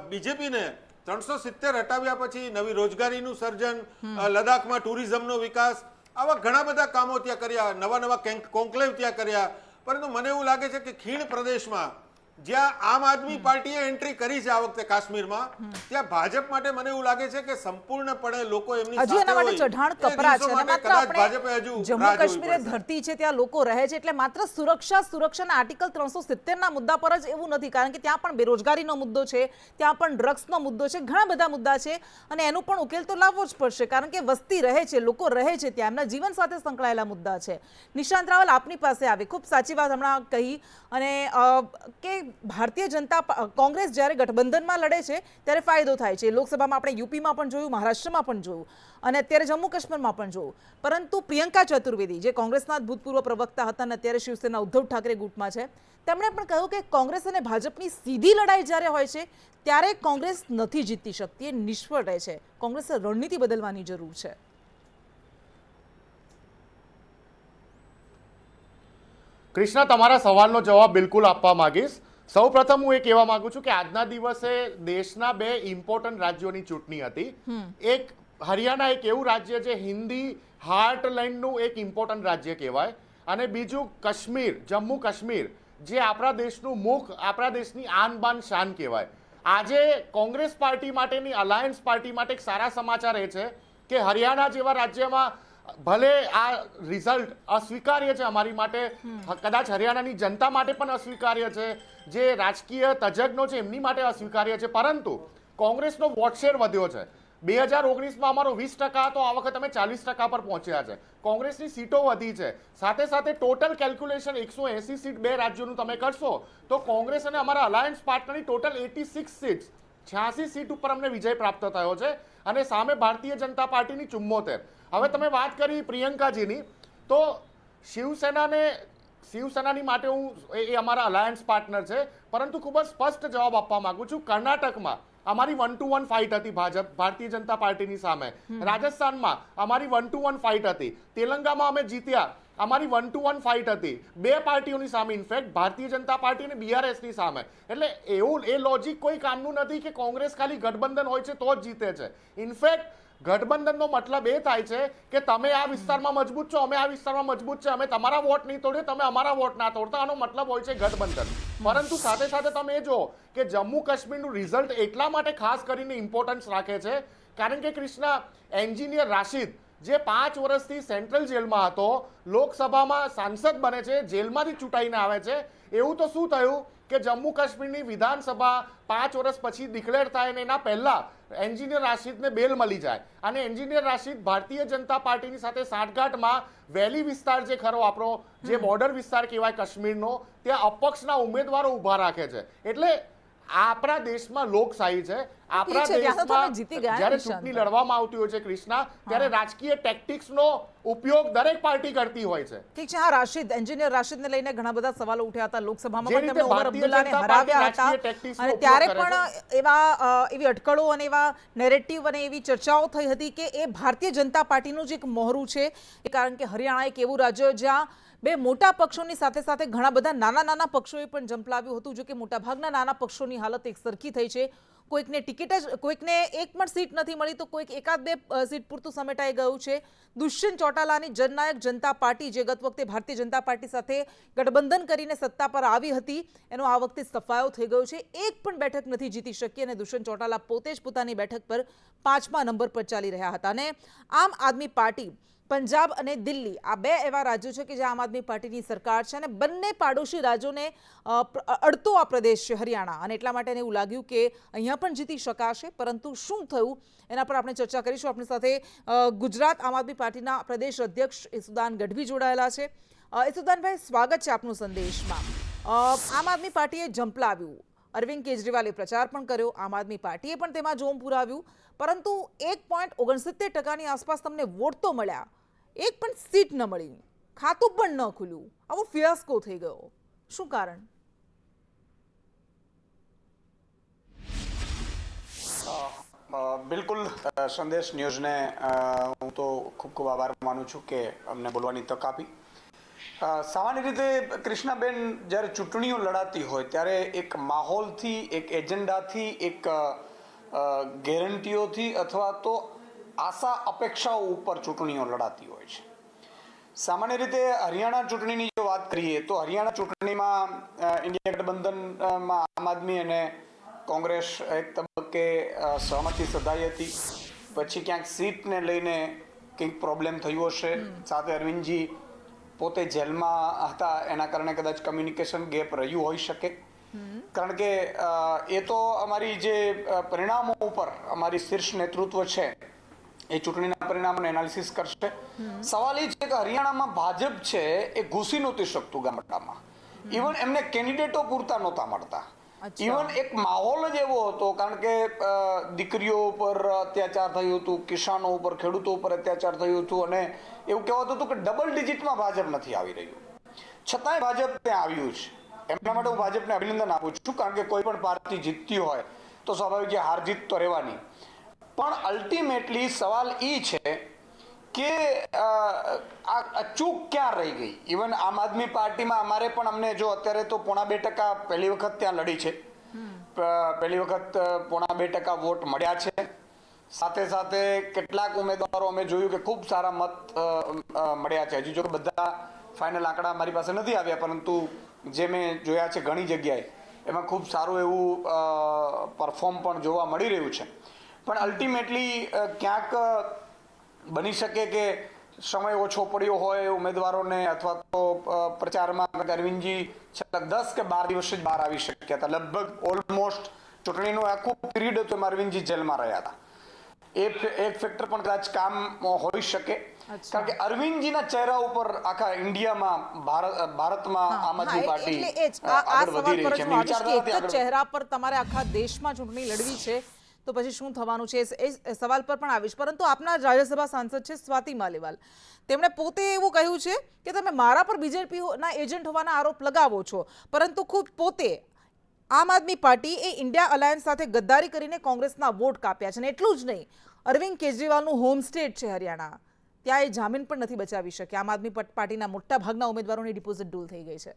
બીજેપીને 370 હટાવ્યા પછી નવી રોજગારીનું સર્જન, લદ્દાખમાં ટુરિઝમનો વિકાસ, આવા ઘણા બધા કામો ત્યાં કર્યા, નવા કોન્ક્લેવ ત્યાં કર્યા. પરંતુ મને એવું લાગે છે કે ખીણ પ્રદેશમાં જ્યાં આમ આદમી પાર્ટીએ એન્ટ્રી કરી છે આ વખતે કાશ્મીરમાં, ત્યાં ભાજપ માટે મને એવું લાગે છે કે સંપૂર્ણપણે લોકો એમની હજુ એના માટે ચઢાણ કપરા છે અને માત્ર આપણે જમ્મુ કાશ્મીર ધરતી છે, ત્યાં લોકો રહે છે, એટલે માત્ર સુરક્ષાના આર્ટિકલ 370 ના મુદ્દા પર જ એવું નથી, કારણ કે ત્યાં પણ બેરોજગારીનો મુદ્દો છે, ત્યાં પણ ડ્રગ્સનો મુદ્દો છે, ઘણા બધા મુદ્દા છે અને એનું પણ ઉકેલ તો લાવવો જ પડશે, કારણ કે વસ્તી રહે છે, લોકો રહે છે, ત્યાં એમના જીવન સાથે સંકળાયેલા મુદ્દા છે. નિશાંત રાવલ આપની પાસે આવે, ખૂબ સાચી વાત હમણાં કહી અને કે ભારતીય જનતા કોંગ્રેસ જ્યારે ગઠબંધનમાં લડે છે ત્યારે ફાયદો થાય છે. લોકસભામાં આપણે યુપીમાં પણ જોયું, મહારાષ્ટ્રમાં પણ જોયું અને અત્યારે જમ્મુ કાશ્મીરમાં પણ જોયું, પરંતુ પ્રિયંકા ચતુર્વેદી જે કોંગ્રેસના ભૂતપૂર્વ પ્રવક્તા હતા અને અત્યારે શિવસેના ઉદ્ધવ ઠાકરે ગુટમાં છે, તેમણે પણ કહ્યું કે કોંગ્રેસ અને ભાજપની સીધી લડાઈ જ્યારે હોય છે ત્યારે કોંગ્રેસ નથી જીતી શકતી, એ નિષ્ફળ રહે છે, કોંગ્રેસે રણનીતિ બદલવાની જરૂર છે. કૃષ્ણા, તમારા સવાલનો જવાબ બિલકુલ આપવા માંગીશ. સૌ પ્રથમ હું એ કહેવા માંગુ છું કે આજના દિવસે દેશના 2 ઇમ્પોર્ટન્ટ રાજ્યોની ચૂંટણી હતી. એક હરિયાણા એક એવું રાજ્ય છે હિન્દી હાર્ટલેન્ડનું એક ઇમ્પોર્ટન્ટ રાજ્ય કહેવાય, અને બીજું કાશ્મીર, જમ્મુ કાશ્મીર, જે આપણા દેશનું મુખ, આપણા દેશની આન બાન શાન કહેવાય. આજે કોંગ્રેસ પાર્ટી માટેની, અલાયન્સ પાર્ટી માટે એક સારા સમાચાર એ છે કે હરિયાણા જેવા રાજ્યમાં ભલે આ રિઝલ્ટ અસ્વીકાર્ય છે અમારી માટે, કદાચ હરિયાણાની જનતા માટે પણ અસ્વીકાર્ય છે, જે રાજકીય તજજ્ઞો છે એમની માટે અસ્વીકાર્ય છે, પરંતુ કોંગ્રેસનો વોટ શેર વધ્યો છે. 2019માં અમારો 20% હતો, આ વખત અમે 40% પર પહોંચ્યા છે. કોંગ્રેસની સીટો વધી છે, સાથે સાથે ટોટલ કેલ્ક્યુલેશન 180 સીટ 2 રાજ્યોનું તમે કરશો તો કોંગ્રેસ અને અમારા અલાયન્સ પાર્ટનરની ટોટલ 86 સીટ્સ, 86 સીટ ઉપર અમને વિજય પ્રાપ્ત થયો છે અને સામે ભારતીય જનતા પાર્ટીની 74. હવે તમે વાત કરી પ્રિયંકાજીની, તો શિવસેનાની માટે હું એ અમારા અલાયન્સ પાર્ટનર છે, પરંતુ ખૂબ જ સ્પષ્ટ જવાબ આપવા માંગુ છું. કર્ણાટકમાં અમારી 1-1 ફાઇટ હતી ભારતીય જનતા પાર્ટીની સામે, રાજસ્થાનમાં અમારી 1-1 ફાઇટ હતી, તેલંગામાં અમે જીત્યા, અમારી 1-1 ફાઇટ હતી 2 પાર્ટીઓની સામે, ઇનફેક્ટ ભારતીય જનતા પાર્ટી અને BRSની સામે. એટલે એવું એ લોજિક કોઈ કામનું નથી કે કોંગ્રેસ ખાલી ગઠબંધન હોય છે તો જ જીતે છે. ઇનફેક્ટ ગઠબંધનનો મતલબ એ થાય છે કે તમે આ વિસ્તારમાં મજબૂત છો, અમે આ વિસ્તારમાં મજબૂત છે, અમે તમારા વોટ નહીં તોડીએ, તમે અમારા વોટ ના તોડતા, આનો મતલબ હોય છે ગઠબંધન. પરંતુ સાથે સાથે તમે એ જો કે જમ્મુ કાશ્મીરનું રિઝલ્ટ એટલા માટે ખાસ કરીને ઇમ્પોર્ટન્સ રાખે છે કારણ કે કૃષ્ણા, એન્જિનિયર રાશિદ જે 5 વર્ષથી સેન્ટ્રલ જેલમાં હતો, લોકસભામાં સાંસદ બને છે, જેલમાંથી ચૂંટાઈને આવે છે. એવું તો શું થયું કે જમ્મુ કાશ્મીરની વિધાનસભા 5 વર્ષ પછી ડિક્લેર થાય અને એના પહેલા એન્જિનિયર રાશિદને બેલ મળી જાય અને એન્જિનિયર રાશિદ ભારતીય જનતા પાર્ટીની સાથે સાઠગાંઠમાં વેલી વિસ્તાર જે ખરો આપણો જે બોર્ડર વિસ્તાર કહેવાય કાશ્મીરનો, ત્યાં અપક્ષના ઉમેદવારો ઊભા રાખે છે. એટલે આપણા દેશમાં લોકશાહી છે. આપણા ઠીક છે, ત્યાં તો તમે દેશમાં જીતી ગયા, જ્યારે નિશાંત. ચૂંટણી લડવામાં આવતી હોય છે કૃષ્ણા, ત્યારે રાજકીય ટેક્ટિક્સનો ઉપયોગ દરેક પાર્ટી કરતી હોય છે. ઠીક છે. હા, રાશિદ, એન્જિનિયર રાશિદને લઈને ઘણા બધા સવાલો ઉઠ્યા હતા લોકસભામાં, જે પણ રીતે તેમણે ઉમર ભારતીય અબ્દુલ્લાને જનતા હરાવ્યા પાર્ટી હતા રાજકીય tactics નો અને ઉપયોગ ત્યારે કરે પણ એવી અટકળો અને એવા નેરેટિવ અને એવી ચર્ચાઓ થઈ હતી કે એ ભારતીય જનતા પાર્ટીનું જે એક મોહરું છે, એ કારણ કે હરિયાણા એક એવું રાજ્ય જ્યાં બે મોટા પક્ષોની સાથે સાથે ઘણા બધા નાના પક્ષોએ પણ ઝંપલાવ્યું હતું. જો કે મોટાભાગના નાના પક્ષોની હાલત એક સરખી થઈ છે. કોઈકને ટિકિટ જ, કોઈકને એક પણ સીટ નથી મળી તો કોઈક એકાદ બે સીટ પૂરતું સમેટાઈ ગયું છે. દુષ્યંત ચૌટાલાની જનનાયક જનતા પાર્ટી, જે ગત વખતે ભારતીય જનતા પાર્ટી સાથે ગઠબંધન કરીને સત્તા પર આવી હતી, એનો આ વખતે સફાયો થઈ ગયો છે. એક પણ બેઠક નથી જીતી શકી અને દુષ્યંત ચૌટાલા પોતે જ પોતાની બેઠક પર 5મા નંબર પર ચાલી રહ્યા હતા. અને આમ આદમી પાર્ટી, પંજાબ અને દિલ્હી, આ બે એવા રાજ્યો છે કે જ્યાં આમ આદમી પાર્ટીની સરકાર છે અને બંને પાડોશી રાજ્યોને અડતો આ પ્રદેશ છે હરિયાણા, અને એટલા માટે એવું લાગ્યું કે અહીંયા પણ જીતી શકાશે. પરંતુ શું થયું એના પર આપણે ચર્ચા કરીશું. આપણી સાથે ગુજરાત આમ આદમી પાર્ટીના પ્રદેશ અધ્યક્ષ ઈસુદાન ગઢવી જોડાયેલા છે. ઈસુદાનભાઈ, સ્વાગત છે આપનું સંદેશમાં. આમ આદમી પાર્ટીએ ઝંપલાવ્યું, અરવિંદ કેજરીવાલે પ્રચાર પણ કર્યો, આમ આદમી પાર્ટીએ પણ તેમાં જોમ પુરાવ્યું, પરંતુ 1.69% આસપાસ તમને વોટ તો મળ્યા, એક પણ સીટ ન મળી, ખાતું પણ ન ખુલ્યું. આવો ફિયાસ્કો થઈ ગયો, શું કારણ? બિલકુલ, સંદેશ ન્યૂઝને હું તો ખૂબ ખૂબ આભાર માનું છું કે અમને બોલવાની તક આપી. સામાન્ય રીતે કૃષ્ણાબેન, જ્યારે ચૂંટણીઓ લડાતી હોય ત્યારે એક માહોલથી, એક એજન્ડાથી, એક ગેરંટીઓથી અથવા તો આશા અપેક્ષાઓ ઉપર ચૂંટણીઓ લડાતી હોય છે. સામાન્ય રીતે હરિયાણા ચૂંટણીની જો વાત કરીએ તો હરિયાણા ચૂંટણીમાં ઇન્ડિયા ગઠબંધનમાં આમ આદમી અને કોંગ્રેસ એક તબક્કે સહમતિ સધાઈ હતી. પછી ક્યાંક સીટને લઈને કંઈક પ્રોબ્લેમ થયો હશે. સાથે અરવિંદજી પોતે જેલમાં હતા, એના કારણે કદાચ કમ્યુનિકેશન ગેપ રહ્યું હોઈ શકે. કારણ કે એ તો અમારી જે પરિણામો ઉપર અમારી શીર્ષ નેતૃત્વ છે એ ચૂંટણીના પરિણામોને એનાલિસિસ કરશે. સવાલ એ છે કે હરિયાણામાં ભાજપ છે એ ઘૂસી નહોતી શકતું ગામડામાં. ઇવન એમને કેન્ડિડેટો પૂરતા નહોતા મળતા. ઇવન એક માહોલ જ એવો હતો, કારણ કે દીકરીઓ ઉપર અત્યાચાર થયું હતું, કિસાનો ઉપર, ખેડૂતો ઉપર અત્યાચાર થયું હતું, અને એવું કહેવાતું હતું કે ડબલ ડિજિટમાં ભાજપ નથી આવી રહ્યું. છતાંય ભાજપ ત્યાં આવ્યું છે. એમના માટે હું ભાજપને અભિનંદન આપું છું, કારણ કે કોઈ પણ પાર્ટી જીતતી હોય તો સ્વાભાવિક છે હાર જીત તો રહેવાની. પણ અલ્ટિમેટલી સવાલ એ છે કે આ ચૂક ક્યાં રહી ગઈ. ઇવન આમ આદમી પાર્ટીમાં અમારે પણ, અમને જો અત્યારે તો 0.5% પહેલી વખત ત્યાં લડી છે, પહેલી વખત 0.5% વોટ મળ્યા છે. સાથે સાથે કેટલાક ઉમેદવારો અમે જોયું કે ખૂબ સારા મત મળ્યા છે. હજી જો કે બધા ફાઇનલ આંકડા મારી પાસે નથી આવ્યા, પરંતુ જે મેં જોયા છે ઘણી જગ્યાએ એમાં ખૂબ સારું એવું પરફોર્મ પણ જોવા મળી રહ્યું છે. પણ અલ્ટિમેટલી ક્યાંક બની શકે કે સમય ઓછો પડ્યો હોય ઉમેદવારોને, અથવા તો પ્રચારમાં અરવિંદજી છેલ્લા 10 કે 12 દિવસ જ બહાર આવી શક્યા હતા. લગભગ ઓલમોસ્ટ ચૂંટણીનું આખું પીરિયડ હતું એમાં અરવિંદજી જેલમાં રહ્યા હતા. એક ફેક્ટર પણ કદાચ કામ હોઈ શકે, કારણ કે અરવિંદજીના ચહેરા ઉપર આખા ઇન્ડિયામાં, ભારતમાં આમ આદમી પાર્ટી આગળ વધી રહી છે. એક ચહેરા પર તમારે આખા દેશમાં ચૂંટણી લડવી છે તો પછી શું થવાનું છે એ સવાલ પર પણ આવીશ. પરંતુ આપના રાજ્યસભા સાંસદ છે સ્વાતિ માલીવાલ, તેમણે પોતે એવું કહ્યું છે કે તમે મારા પર બીજેપીના એજન્ટ હોવાના આરોપ લગાવો છો, પરંતુ ખુદ પોતે આમ આદમી પાર્ટી એ ઇન્ડિયા અલાયન્સ સાથે ગદ્દારી કરીને કોંગ્રેસના વોટ કાપ્યા છે. અને એટલું જ નહીં, અરવિંદ કેજરીવાલનું હોમ સ્ટેટ છે હરિયાણા, ત્યાં એ જામીન પણ નથી બચાવી શક્યા. આમ આદમી પાર્ટીના મોટા ભાગના ઉમેદવારોની ડિપોઝિટ ડૂલ થઈ ગઈ છે.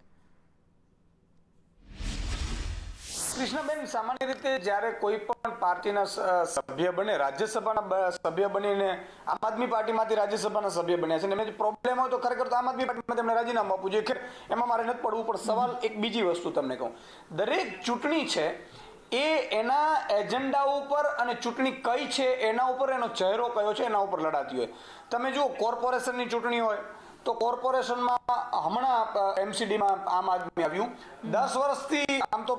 કૃષ્ણબેન, સામાન્ય રીતે જ્યારે કોઈ પણ પાર્ટીના સભ્ય બને, રાજ્યસભાના સભ્ય બનીને આમ આદમી પાર્ટીમાંથી રાજ્યસભાના સભ્ય બન્યા છે, અને એમને પ્રોબ્લેમ હોય તો ખરેખર તો આમ આદમી પાર્ટીમાં તેમને રાજીનામું આપવું જોઈએ. એમાં મારે નથી પડવું. પણ સવાલ એક બીજી વસ્તુ તમને કહું, દરેક ચૂંટણી છે એ એના એજન્ડા ઉપર અને ચૂંટણી કઈ છે એના ઉપર, એનો ચહેરો કયો છે એના ઉપર લડાતી હોય. તમે જુઓ, કોર્પોરેશનની ચૂંટણી હોય તો કોર્પોરેશનમાં હમણાં એમસીડીમાં આમ આદમી આવ્યું, 10 વર્ષથી આમ તો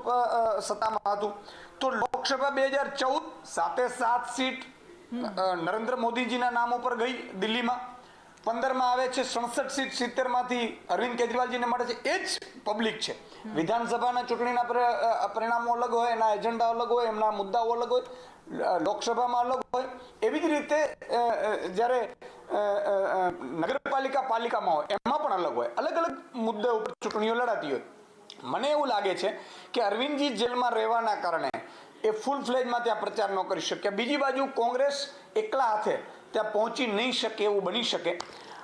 સત્તામાં હતું. તો લોકસભા 2014 7 સીટ નરેન્દ્ર મોદીજીના નામ ઉપર ગઈ દિલ્હીમાં. 15 આવે છે 67 સીટ 70માંથી અરવિંદ કેજરીવાલજીને મળે છે, એ જ પબ્લિક છે. વિધાનસભાના ચૂંટણીના પરિણામો અલગ હોય, એના એજન્ડા અલગ હોય, એમના મુદ્દાઓ અલગ હોય, લોકસભામાં અલગ હોય. એવી જ રીતે જ્યારે નગરપાલિકા પાલિકામાં હોય એમાં પણ અલગ હોય, અલગ અલગ મુદ્દા ઉપર ચૂંટણીઓ લડાતી હોય. મને એવું લાગે છે કે અરવિંદજી જેલમાં રહેવાના કારણે એ ફૂલ ફ્લેજમાં ત્યાં પ્રચાર ન કરી શક્યા. બીજી બાજુ કોંગ્રેસ એકલા હાથે ત્યાં પહોંચી નહીં શકે એવું બની શકે,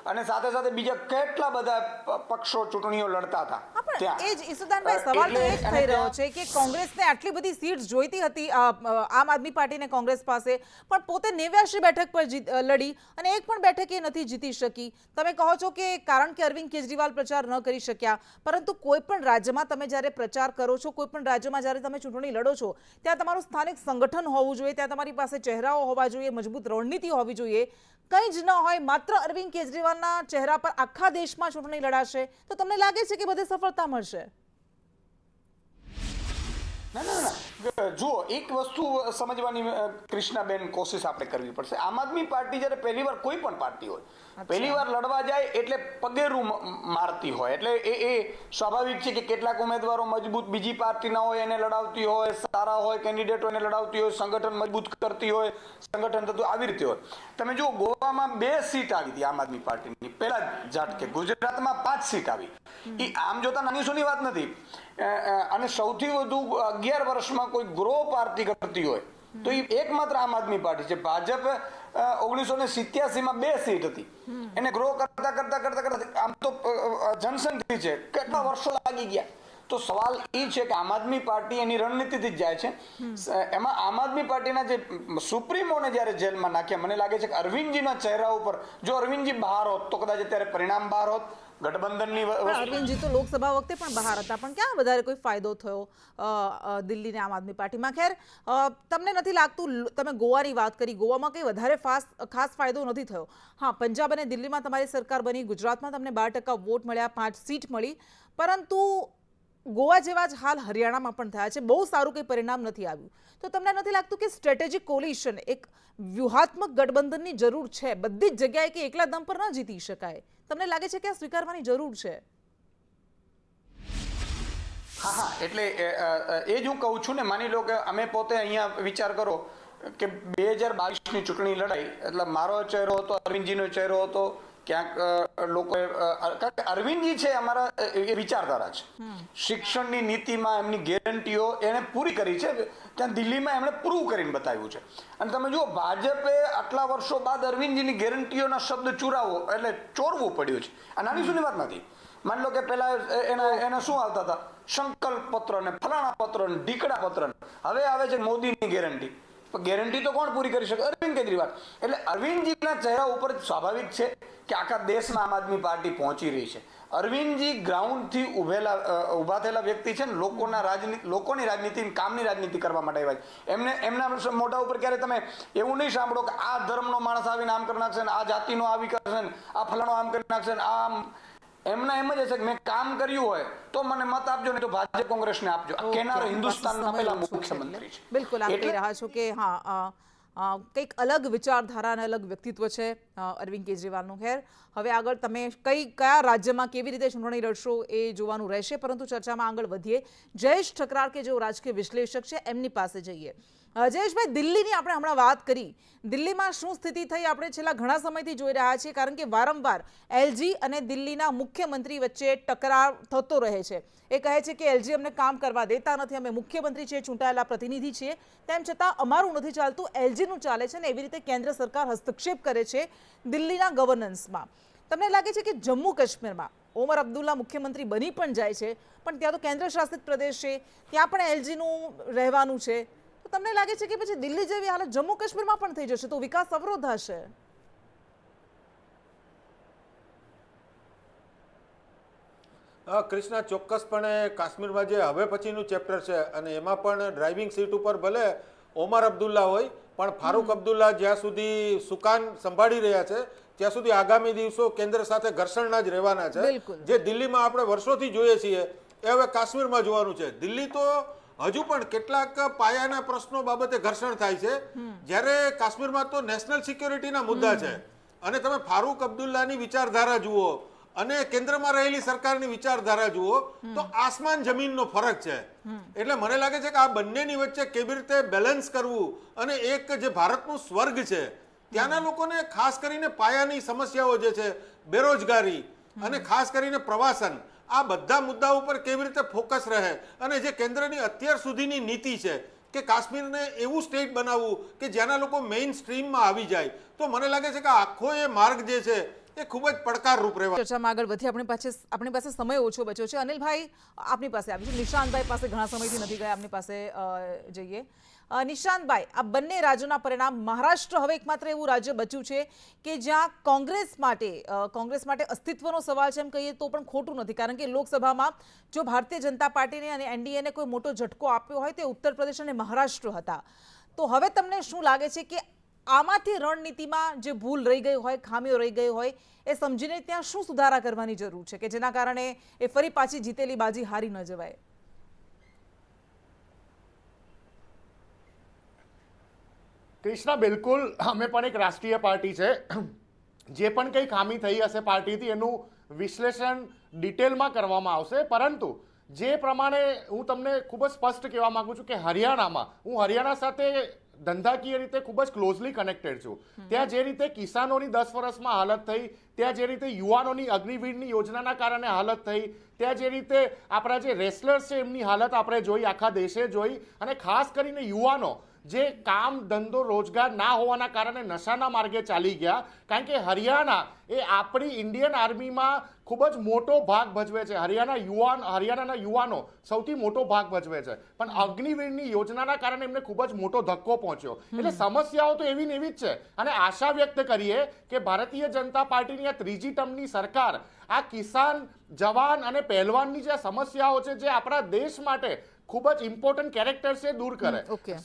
અને સાથે સાથે બીજા કેટલા બધા પક્ષો ચૂંટણીઓ લડતા હતા. એ જ ઈસુદાનભાઈ, સવાલ તો એ જ થઈ રહ્યો છે કે કોંગ્રેસને આટલી બધી સીટ્સ જોઈતી હતી આમ આદમી પાર્ટીને કોંગ્રેસ પાસે, પણ પોતે 89 બેઠક પર લડી અને એક પણ બેઠક એ નથી જીતી શકી. તમે કહો છો કે કારણ કે અરવિંદ કેજરીવાલ પ્રચાર ન કરી શક્યા, પરંતુ કોઈ પણ રાજ્યમાં તમે જ્યારે પ્રચાર કરો છો, કોઈ પણ રાજ્યમાં જ્યારે તમે ચૂંટણી લડો છો, ત્યાં તમારું સ્થાનિક સંગઠન હોવું જોઈએ, ત્યાં તમારી પાસે ચહેરાઓ હોવા જોઈએ, મજબૂત રણનીતિ હોવી જોઈએ. કંઈ જ ન હોય, માત્ર અરવિંદ કેજરીવાલના ચહેરા પર આખા દેશમાં ચૂંટણી લડાશે તો તમને લાગે છે કે બધે સફળતા મળશે? ના, જુઓ, એક વસ્તુ સમજવાની કૃષ્ણાબેન કોશિશ આપણે કરવી પડશે. આમ આદમી પાર્ટી જ્યારે પહેલી વાર, કોઈ પણ પાર્ટી હોય, પહેલી વાર લડવા જાય એટલે પગેરું મારતી હોય, એટલે એ સ્વાભાવિક છે કે કેટલાક ઉમેદવારો મજબૂત બીજી પાર્ટીના હોય એને લડાવતી હોય, સારા હોય કેન્ડિડેટો એને લડાવતી હોય, સંગઠન મજબૂત કરતી હોય, સંગઠન થતું આવી રીતે હોય. તમે જુઓ, ગોવામાં 2 સીટ આવી હતી આમ આદમી પાર્ટીની પહેલા ઝાટકે, ગુજરાતમાં 5 સીટ આવી. એ આમ જોતા નાની સૂની વાત નથી. અને સૌથી વધુ 11 વર્ષમાં કોઈ ગ્રો પાર્ટી કરતી હોય તો એ એકમાત્ર આમ આદમી પાર્ટી છે. ભાજપ 1987માં 2 સીટ હતી, એને ગ્રો કરતા આમ તો જનસંખ્યા છે, કેટલા વર્ષો લાગી ગયા. તો સવાલ એ છે કે આમ આદમી પાર્ટી એની રણનીતિથી જ જાય છે. એમાં આમ આદમી પાર્ટીના જે સુપ્રીમોને જ્યારે જેલમાં નાખ્યા, મને લાગે છે કે અરવિંદજીના ચહેરા ઉપર જો અરવિંદજી બહાર હોત તો કદાચ અત્યારે પરિણામ બહાર હોત. ગઠબંધનની અરવિંદજી તો લોકસભા વખતે પણ બહાર હતા, પણ ક્યાં વધારે કોઈ ફાયદો થયો દિલ્હીને આમ આદમી પાર્ટીમાં? ખેર, તમને નથી લાગતું, તમે ગોવાની વાત કરી, ગોવામાં કંઈ વધારે ખાસ ફાયદો નથી થયો. હા, પંજાબ અને દિલ્હીમાં તમારી સરકાર બની, ગુજરાતમાં તમને 12% વોટ મળ્યા, 5 સીટ મળી, પરંતુ ગોવા જેવા જ હાલ હરિયાણામાં પણ થયા છે, બહુ સારું કંઈ પરિણામ નથી આવ્યું. તો તમને નથી લાગતું કે સ્ટ્રેટેજિક કોલિશન, એક વ્યૂહાત્મક ગઠબંધનની જરૂર છે? બધી જ જગ્યાએ કે એકલા દમ પર ન જીતી શકાય. તમને લાગે છે કે આ સ્વીકારવાની જરૂર છે? હા, એટલે એ જ હું કહું છું ને. માની લો કે અમે પોતે અહીંયા વિચાર કરો કે 2022ની ચૂંટણી લડાઈ, એટલે મારો ચહેરો હતો, અરવિંદજીનો ચહેરો હતો, ક્યાંક લોકો, અરવિંદજી છે અમારા એ વિચારધારા છે, શિક્ષણની નીતિમાં એમની ગેરંટીઓ એને પૂરી કરી છે, ત્યાં દિલ્હીમાં એમણે પ્રૂવ કરીને બતાવ્યું છે. અને તમે જુઓ, ભાજપે આટલા વર્ષો બાદ અરવિંદજીની ગેરંટીઓના શબ્દ ચોરવું પડ્યું છે. આ નાની સૂની વાત નથી. માની લો કે પેલા એને શું આવતા હતા, સંકલ્પ પત્ર ને ફલાણા પત્ર ને ઢીકડા પત્ર, હવે આવે છે મોદીની ગેરંટી. ગેરંટી તો કોણ પૂરી કરી શકે? અરવિંદ કેજરીવાલ. એટલે અરવિંદજીના ચહેરા ઉપર સ્વાભાવિક છે કે આખા દેશમાં આમ આદમી પાર્ટી પહોંચી રહી છે. અરવિંદજી ગ્રાઉન્ડથી ઉભા થયેલા વ્યક્તિ છે ને, લોકોની રાજનીતિ, કામની રાજનીતિ કરવા માટે આવ્યા છે. એમના મોઢા ઉપર ક્યારે તમે એવું નહીં સાંભળો કે આ ધર્મનો માણસ આવીને આમ કરી નાખશે, આ જાતિનો આવી કરશે, આ ફલાણો આમ કરી નાખશે. આમ એમના એમ જ હશે કે મેં કામ કર્યું હોય તો મને મત આપજો, નહીં તો ભાજપ કોંગ્રેસને આપજો. આ કહેનાર હિન્દુસ્તાનના પહેલા મુખ્યમંત્રી છે. બિલકુલ, આપ કહી રહ્યા છો કે હા, કંઈક અલગ વિચારધારા અને અલગ વ્યક્તિત્વ છે અરવિંદ કેજરીવાલનું. ખેર, હવે આગળ તમે કયા રાજ્યમાં કેવી રીતે ચૂંટણી લડશો એ જોવાનું રહેશે, પરંતુ ચર્ચામાં આગળ વધીએ. જયેશ ઠકરાર કે જેઓ રાજકીય વિશ્લેષક છે, એમની પાસે જઈએ. જયેશભાઈ, દિલ્હીની આપણે હમણાં વાત કરી, દિલ્હીમાં શું સ્થિતિ થઈ આપણે છેલ્લા ઘણા સમયથી જોઈ રહ્યા છીએ, કારણ કે વારંવાર એલજી અને દિલ્હીના મુખ્યમંત્રી વચ્ચે ટકરાર થતો રહે છે. એ કહે છે કે એલજી અમને કામ કરવા દેતા નથી, અમે મુખ્યમંત્રી છીએ, ચૂંટાયેલા પ્રતિનિધિ છીએ, તેમ છતાં અમારું નથી ચાલતું, એલજીનું ચાલે છે, ને એવી રીતે કેન્દ્ર સરકાર હસ્તક્ષેપ કરે છે દિલ્હીના ગવર્નન્સમાં. તમને લાગે છે કે જમ્મુ કાશ્મીરમાં ઓમર અબ્દુલ્લા મુખ્યમંત્રી બની પણ જાય છે, પણ ત્યાં તો કેન્દ્ર શાસિત પ્રદેશ છે, ત્યાં પણ એલજીનું રહેવાનું છે, તો તમને લાગે છે કે પછી દિલ્હી જેવી હાલત જમ્મુ કાશ્મીરમાં પણ થઈ જશે તો વિકાસ અવરોધ હશે? કૃષ્ણા, ચોક્કસપણે કાશ્મીરમાં જે હવે પછીનું ચેપ્ટર છે, અને એમાં પણ ડ્રાઇવિંગ સીટ ઉપર ભલે ઓમર અબ્દુલ્લા હોય, પણ ફારૂક અબ્દુલ્લા જ્યાં સુધી સુકાન સંભાળી રહ્યા છે ત્યાં સુધી આગામી દિવસો કેન્દ્ર સાથે ઘર્ષણના જ રહેવાના છે. જે દિલ્હીમાં આપણે વર્ષોથી જોઈએ છીએ એ હવે કાશ્મીરમાં જોવાનું છે. દિલ્હી તો હજુ પણ કેટલાક પાયાના પ્રશ્નો બાબતે ઘર્ષણ થાય છે, જ્યારે કાશ્મીરમાં તો નેશનલ સિક્યોરિટીના મુદ્દા છે. અને તમે ફારૂક અબ્દુલ્લાની વિચારધારા જુઓ અને કેન્દ્રમાં રહેલી સરકારની વિચારધારા જુઓ તો આસમાન જમીનનો ફરક છે. એટલે મને લાગે છે કે આ બંનેની વચ્ચે કેવી રીતે બેલેન્સ કરવું, અને એક જે ભારતનું સ્વર્ગ છે ત્યાંના લોકોને ખાસ કરીને પાયાની સમસ્યાઓ જે છે, બેરોજગારી અને ખાસ કરીને પ્રવાસન, આ બધા મુદ્દાઓ ઉપર કેવી રીતે ફોકસ રહે, અને જે કેન્દ્રની અત્યાર સુધીની નીતિ છે કે કાશ્મીરને એવું સ્ટેટ બનાવવું કે જ્યાંના લોકો મેઇન સ્ટ્રીમમાં આવી જાય, તો મને લાગે છે કે આખો એ માર્ગ જે છે એ ખૂબ જ પડકારરૂપ રહેવા. ચર્ચામાં આગળ વધી, આપણી પાસે સમય ઓછો બચ્યો છે. અનિલભાઈ, આપની પાસે આવીશું. નિશાંતભાઈ પાસે ઘણા સમયથી નથી ગયા, આપની પાસે જઈએ. નિશાંતભાઈ, આ બંને રાજ્યોના પરિણામ, મહારાષ્ટ્ર હવે એકમાત્ર એવું રાજ્ય બચ્યું છે કે જ્યાં કોંગ્રેસ માટે અસ્તિત્વનો સવાલ છે એમ કહીએ તો પણ ખોટું નથી, કારણ કે લોકસભામાં જો ભારતીય જનતા પાર્ટીને અને એનડીએને કોઈ મોટો ઝટકો આપ્યો હોય તે ઉત્તર પ્રદેશ અને મહારાષ્ટ્ર હતા. તો હવે તમને શું લાગે છે કે આમાંથી રણનીતિમાં જે ભૂલ રહી ગઈ હોય, ખામીઓ રહી ગઈ હોય, એ સમજીને ત્યાં શું સુધારા કરવાની જરૂર છે કે જેના કારણે એ ફરી પાછી જીતેલી બાજી હારી ન જવાય? કૃષ્ણા, બિલકુલ અમે પણ એક રાષ્ટ્રીય પાર્ટી છે. જે પણ કંઈ ખામી થઈ હશે પાર્ટીથી એનું વિશ્લેષણ ડિટેલમાં કરવામાં આવશે, પરંતુ જે પ્રમાણે હું તમને ખૂબ જ સ્પષ્ટ કહેવા માંગુ છું કે હરિયાણામાં, હું હરિયાણા સાથે ધંધાકીય રીતે ખૂબ જ ક્લોઝલી કનેક્ટેડ છું. ત્યાં જે રીતે કિસાનોની 10 વર્ષમાં હાલત થઈ, ત્યાં જે રીતે યુવાનોની અગ્નિવીરની યોજનાના કારણે હાલત થઈ, ત્યાં જે રીતે આપણા જે રેસલર્સ છે એમની હાલત આપણે જોઈ, આખા દેશે જોઈ, અને ખાસ કરીને યુવાનો જે કામ ધંધો રોજગાર ના હોવાના કારણે નશાના માર્ગે ચાલી ગયા, કારણ કે હરિયાણા એ આપણી ઇન્ડિયન આર્મીમાં ખૂબ જ મોટો ભાગ ભજવે છે. હરિયાણાના યુવાનો સૌથી મોટો ભાગ ભજવે છે, પણ અગ્નિવીરની યોજનાના કારણે એમને ખૂબ જ મોટો ધક્કો પહોંચ્યો. એટલે સમસ્યાઓ તો એવી ને એવી જ છે, અને આશા વ્યક્ત કરીએ કે ભારતીય જનતા પાર્ટીની આ ત્રીજી ટર્મની સરકાર આ કિસાન, જવાન અને પહેલવાનની જે સમસ્યાઓ છે જે આપણા દેશ માટે ખૂબ જ ઇમ્પોર્ટન્ટ કેરેક્ટર છે દૂર કરે.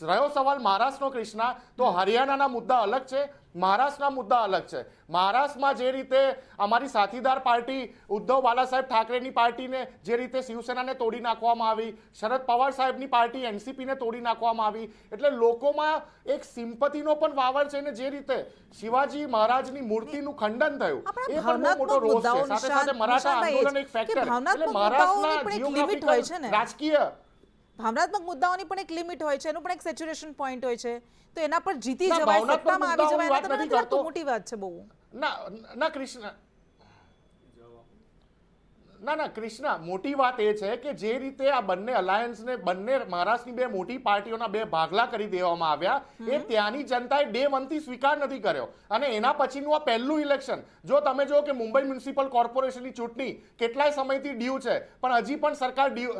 રહ્યો સવાલ મહારાષ્ટ્રનો, કૃષ્ણા, તો હરિયાણાના મુદ્દા અલગ છે, મહારાષ્ટ્રના મુદ્દા અલગ છે. મહારાષ્ટ્રમાં જે રીતે અમારી સાથીદાર પાર્ટી ઉદ્ધવ બાલાસાહેબ ઠાકરેની પાર્ટીને જે રીતે શિવસેનાને તોડી નાખવામાં આવી, શરદ પવાર સાહેબની પાર્ટી એનસીપીને તોડી નાખવામાં આવી, એટલે લોકોમાં એક સિમ્પથીનો પણ વાવર છે, ને જે રીતે શિવાજી મહારાજની મૂર્તિનું ખંડન થયું એ પણ બહુ મોટો રોષ છે. સાથે સાથે મરાઠા આંદોલન એક ફેક્ટર, એટલે મહારાષ્ટ્રના જીઓગ્રાફિકલ રાજકીય ભાવનાત્મક મુદ્દાઓની પણ એક લિમિટ હોય છે, એનું પણ એક સેચ્યુરેશન પોઈન્ટ હોય છે, તો એના પર જીતી જવાય, સત્તામાં આવી જવાય, એના તો નથી લાગતું મોટી વાત છે બહુ. ના કૃષ્ણ, ના કૃષ્ણા, મોટી વાત એ છે કે જે રીતે આ બંને અલાયન્સને, બંને મહારાષ્ટ્રની બે મોટી પાર્ટીઓના બે ભાગલા કરી દેવામાં આવ્યા, એ ત્યાંની જનતાએ ડે 1 થી સ્વીકાર નથી કર્યો. અને એના પછીનું આ પહેલું ઇલેક્શન, જો તમે જો કે મુંબઈ મ્યુનિસિપલ કોર્પોરેશનની ચૂંટણી કેટલાય સમયથી ડ્યુ છે, પણ હજી પણ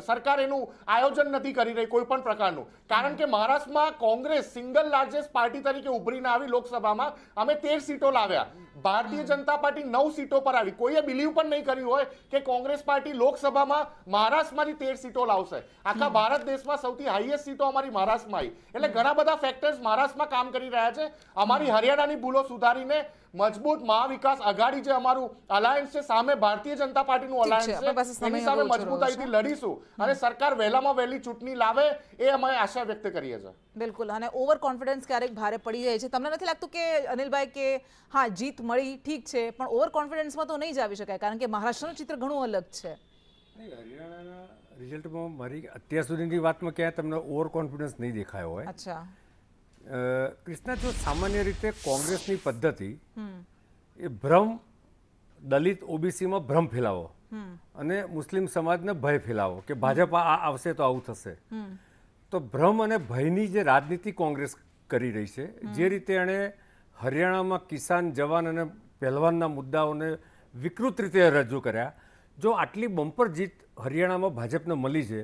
સરકાર એનું આયોજન નથી કરી રહી કોઈ પણ પ્રકારનું, કારણ કે મહારાષ્ટ્રમાં કોંગ્રેસ સિંગલ લાર્જેસ્ટ પાર્ટી તરીકે ઉભરીને આવી. લોકસભામાં અમે 13 સીટો લાવ્યા, ભારતીય જનતા પાર્ટી 9 સીટો પર આવી. કોઈએ બિલીવ પણ નહીં કર્યું હોય કે કોંગ્રેસ પાર્ટી લોકસભામાં મહારાષ્ટ્રમાંથી 13 સીટો લાવશે. આખા ભારત દેશમાં સૌથી હાઈએસ્ટ સીટો અમારી મહારાષ્ટ્રમાં આવી. એટલે ઘણા બધા ફેક્ટર્સ મહારાષ્ટ્રમાં કામ કરી રહ્યા છે. અમારી હરિયાણાની ભૂલો સુધારીને મજબૂત મહાવિકાસ આઘાડી જે અમારું અલાયન્સ છે, સામે ભારતીય જનતા પાર્ટીનું અલાયન્સ છે, એની સામે મજબૂતાઈથી લડીશું અને સરકાર વહેલામાં વહેલી ચૂંટણી લાવે એ અમે આશા વ્યક્ત કરીએ છીએ. બિલકુલ. અને ઓવર કોન્ફિડન્સ ક્યારેક ભારે પડી જાય છે. તમને નથી લાગતું કે અનિલભાઈ કે હા જીત મળી ઠીક છે, પણ ઓવર કોન્ફિડન્સમાં તો નહીં જ આવી શકાય, કારણ કે મહારાષ્ટ્રનું ચિત્ર ઘણું અલગ છે. હરિયાણાના રિઝલ્ટમાં મારી અત્યાર સુધીની વાતમાં ક્યાંય તમને ઓવર કોન્ફિડન્સ નહીં દેખાયો હોય. અચ્છા કૃષ્ણા, જો સામાન્ય રીતે કોંગ્રેસની પદ્ધતિ એ ભ્રમ, દલિત ઓબીસીમાં ભ્રમ ફેલાવો અને મુસ્લિમ સમાજને ભય ફેલાવો કે ભાજપ આવશે તો આવું થશે. તો ભ્રમ અને ભયની જે રાજનીતિ કોંગ્રેસ કરી રહી છે, જે રીતે એણે હરિયાણામાં કિસાન, જવાન અને પહેલવાનના મુદ્દાઓને વિકૃત રીતે રજૂ કર્યા, જો આટલી બમ્પર જીત હરિયાણામાં ભાજપને મળી છે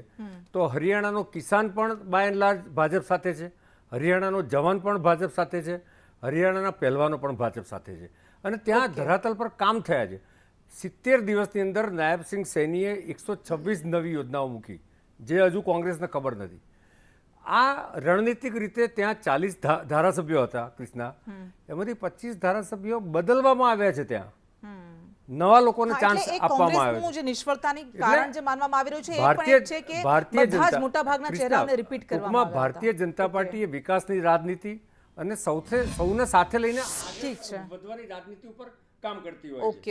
તો હરિયાણાનો કિસાન પણ બાય એન્ડ લાર્જ ભાજપ સાથે છે, હરિયાણાનો જવાન પણ ભાજપ સાથે છે, હરિયાણાના પહેલવાનો પણ ભાજપ સાથે છે, અને ત્યાં ધરાતલ પર કામ થયા છે. 70 દિવસની અંદર નાયબસિંહ સૈનીએ 126 નવી યોજનાઓ મૂકી, જે હજુ કોંગ્રેસને ખબર નથી. આ રણનીતિક રીતે ત્યાં 40 ધારાસભ્યો હતા કૃષ્ણા, એમાંથી 25 ધારાસભ્યો બદલવામાં આવ્યા છે. ત્યાં નવા લોકોને ચાન્સ આપવામાં આવે છે. જે નિષ્ફળતાની કારણ જે માનવામાં આવી રહ્યું છે એ પણ છે કે બધા જ મોટા ભાગના ચહેરાઓને રિપીટ કરવામાં આવ્યા. ભારતીય જનતા પાર્ટી એ વિકાસની રાજનીતિ અને સૌને સાથે લઈને ઠીક છે. વધવાની રાજનીતિ ઉપર કામ કરતી હોય છે. ઓકે.